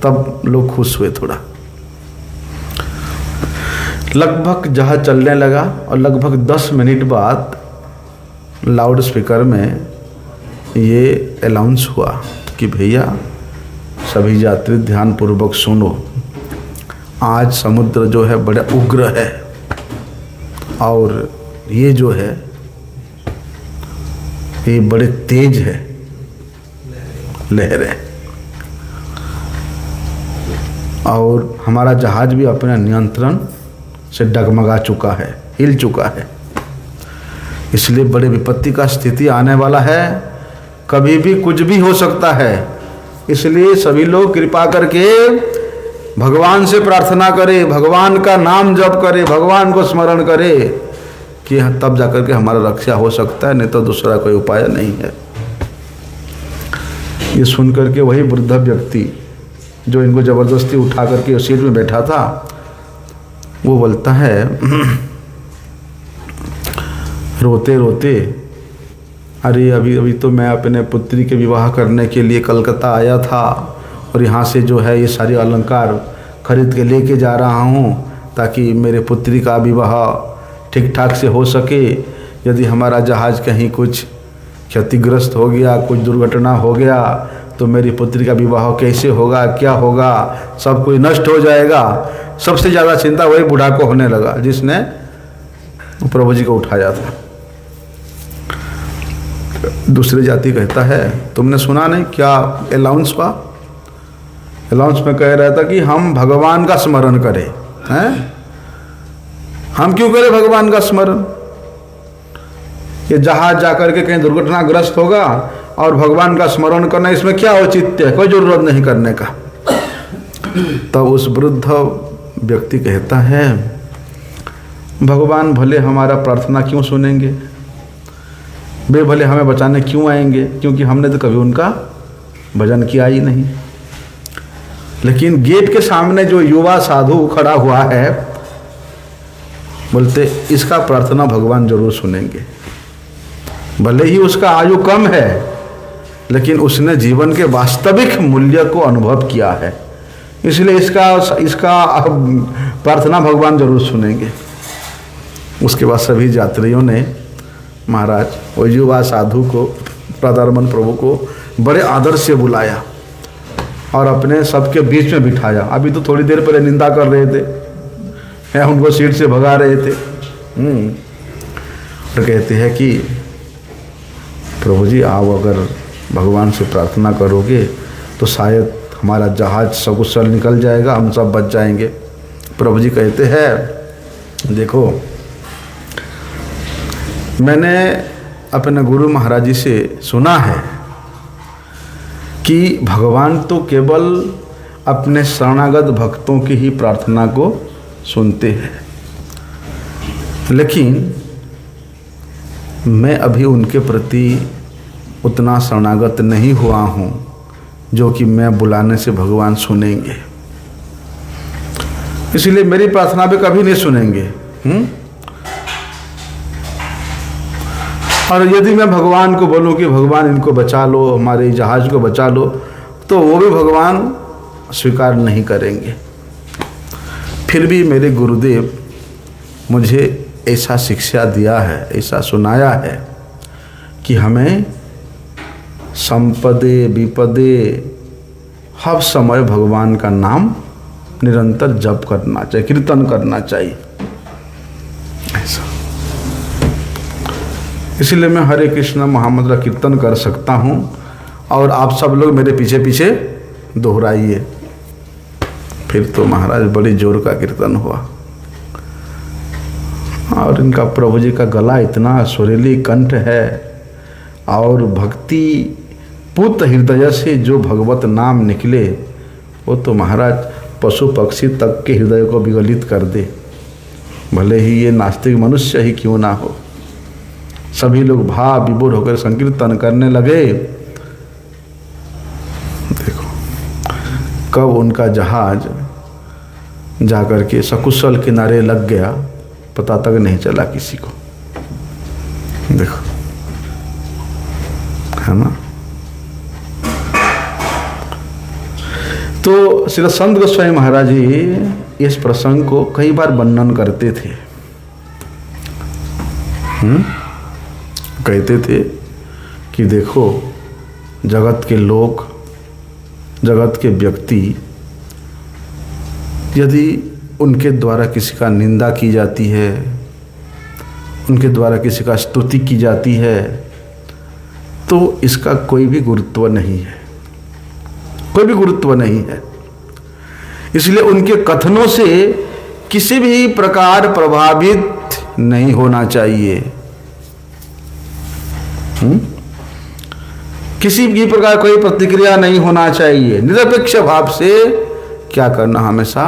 तब लोग खुश हुए थोड़ा। लगभग जहाज चलने लगा और लगभग 10 मिनट बाद लाउड स्पीकर में ये अनाउंस हुआ कि भैया सभी यात्री ध्यानपूर्वक सुनो, आज समुद्र जो है बड़ा उग्र है और ये जो है ये बड़े तेज है लहरें, और हमारा जहाज भी अपने नियंत्रण से डगमगा चुका है, हिल चुका है, इसलिए बड़े विपत्ति का स्थिति आने वाला है, कभी भी कुछ भी हो सकता है। इसलिए सभी लोग कृपा करके भगवान से प्रार्थना करें, भगवान का नाम जप करें, भगवान को स्मरण करें कि तब जाकर के हमारा रक्षा हो सकता है, नहीं तो दूसरा कोई उपाय नहीं है। ये सुन करके वही वृद्ध व्यक्ति जो इनको जबरदस्ती उठा करके सीट में बैठा था, वो बोलता है रोते रोते, अरे अभी तो मैं अपने पुत्री के विवाह करने के लिए कलकत्ता आया था और यहाँ से जो है ये सारे अलंकार खरीद के लेके जा रहा हूँ ताकि मेरे पुत्री का विवाह ठीक ठाक से हो सके। यदि हमारा जहाज़ कहीं कुछ क्षतिग्रस्त हो गया, कुछ दुर्घटना हो गया तो मेरी पुत्री का विवाह कैसे होगा, क्या होगा, सब कुछ नष्ट हो जाएगा। सबसे ज़्यादा चिंता वही बूढ़ा को होने लगा जिसने प्रभु जी को उठाया था। दूसरे जाति कहता है तुमने सुना नहीं क्या अनाउंस हुआ? अनाउंस में कह रहा था कि हम भगवान का स्मरण करें। हैं? हम क्यों करें भगवान का स्मरण? ये जहाज जाकर के कहीं दुर्घटनाग्रस्त होगा और भगवान का स्मरण करना, इसमें क्या औचित्य है, कोई जरूरत नहीं करने का। तब उस वृद्ध व्यक्ति कहता है भगवान भले हमारा प्रार्थना क्यों सुनेंगे, वे भले हमें बचाने क्यों आएंगे, क्योंकि हमने तो कभी उनका भजन किया ही नहीं। लेकिन गेट के सामने जो युवा साधु खड़ा हुआ है, बोलते इसका प्रार्थना भगवान जरूर सुनेंगे। भले ही उसका आयु कम है लेकिन उसने जीवन के वास्तविक मूल्य को अनुभव किया है, इसलिए इसका प्रार्थना भगवान जरूर सुनेंगे। उसके बाद सभी यात्रियों ने महाराज वो युवा साधु को, प्रादारमन प्रभु को बड़े आदर से बुलाया और अपने सबके बीच में बिठाया। अभी तो थोड़ी देर पहले निंदा कर रहे थे या उनको सीट से भगा रहे थे। तो कहते हैं कि प्रभु जी आप अगर भगवान से प्रार्थना करोगे तो शायद हमारा जहाज सकुशल निकल जाएगा, हम सब बच जाएंगे। प्रभु जी कहते हैं देखो, मैंने अपने गुरु महाराज जी से सुना है कि भगवान तो केवल अपने शरणागत भक्तों की ही प्रार्थना को सुनते हैं, लेकिन मैं अभी उनके प्रति उतना शरणागत नहीं हुआ हूँ जो कि मैं बुलाने से भगवान सुनेंगे, इसलिए मेरी प्रार्थना भी कभी नहीं सुनेंगे। और यदि मैं भगवान को बोलूं कि भगवान इनको बचा लो, हमारे जहाज को बचा लो, तो वो भी भगवान स्वीकार नहीं करेंगे। फिर भी मेरे गुरुदेव मुझे ऐसा शिक्षा दिया है, ऐसा सुनाया है कि हमें संपदे विपदे हर समय भगवान का नाम निरंतर जप करना चाहिए, कीर्तन करना चाहिए। ऐसा इसलिए मैं हरे कृष्ण महामंत्र कीर्तन कर सकता हूँ और आप सब लोग मेरे पीछे पीछे दोहराइए। फिर तो महाराज बड़ी जोर का कीर्तन हुआ और इनका प्रभु जी का गला इतना सुरीली कंठ है और भक्ति पुत हृदय से जो भगवत नाम निकले वो तो महाराज पशु पक्षी तक के हृदय को विगलित कर दे, भले ही ये नास्तिक मनुष्य ही क्यों ना हो। सभी लोग भाव विभोर होकर संकीर्तन करने लगे। देखो कब उनका जहाज जाकर के सकुशल किनारे लग गया पता तक नहीं चला किसी को। देखो है ना। तो श्री संत गोस्वामी महाराज जी इस प्रसंग को कई बार वर्णन करते थे। कहते थे कि देखो, जगत के लोग, जगत के व्यक्ति, यदि उनके द्वारा किसी का निंदा की जाती है, उनके द्वारा किसी का स्तुति की जाती है, तो इसका कोई भी गुरुत्व नहीं है, कोई भी गुरुत्व नहीं है। इसलिए उनके कथनों से किसी भी प्रकार प्रभावित नहीं होना चाहिए। किसी भी प्रकार कोई प्रतिक्रिया नहीं होना चाहिए। निरपेक्ष भाव से क्या करना, हमेशा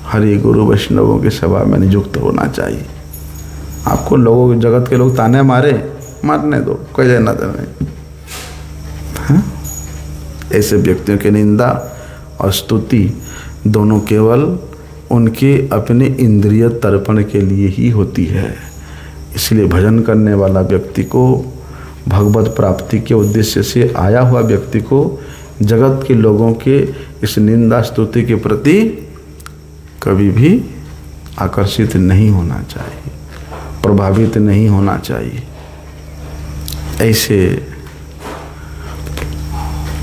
हरि गुरु वैष्णवों की सेवा में नियुक्त होना चाहिए। आपको लोगों, जगत के लोग ताने मारे, मारने दो, कोई लेना देना नहीं। ऐसे व्यक्तियों की निंदा और स्तुति दोनों केवल उनके अपने इंद्रिय तर्पण के लिए ही होती है। इसलिए भजन करने वाला व्यक्ति को, भगवत प्राप्ति के उद्देश्य से आया हुआ व्यक्ति को जगत के लोगों के इस निंदा स्तुति के प्रति कभी भी आकर्षित नहीं होना चाहिए, प्रभावित नहीं होना चाहिए। ऐसे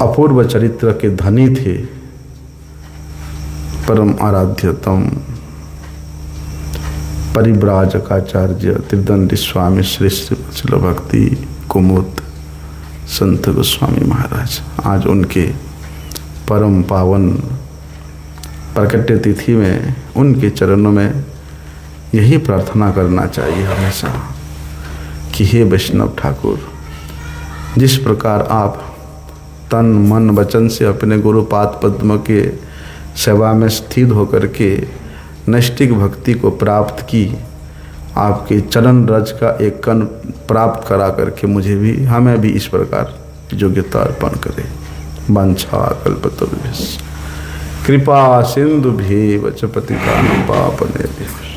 अपूर्व चरित्र के धनी थे परम आराध्यतम परिव्राजकाचार्य त्रिदंडी स्वामी श्री शिल भक्ति कुमुद संत गोस्वामी महाराज। आज उनके परम पावन प्रकट तिथि में उनके चरणों में यही प्रार्थना करना चाहिए हमेशा कि हे वैष्णव ठाकुर, जिस प्रकार आप तन मन वचन से अपने गुरुपाद पद्म के सेवा में स्थित होकर के नैष्टिक भक्ति को प्राप्त की, आपके चरण रज का एक कण प्राप्त करा करके मुझे भी, हमें भी इस प्रकार योग्यता अर्पण करें। वांछा कल्पतरुभ्यश्च कृपा सिंधुभ्येव च पतितानां पावनेभ्यो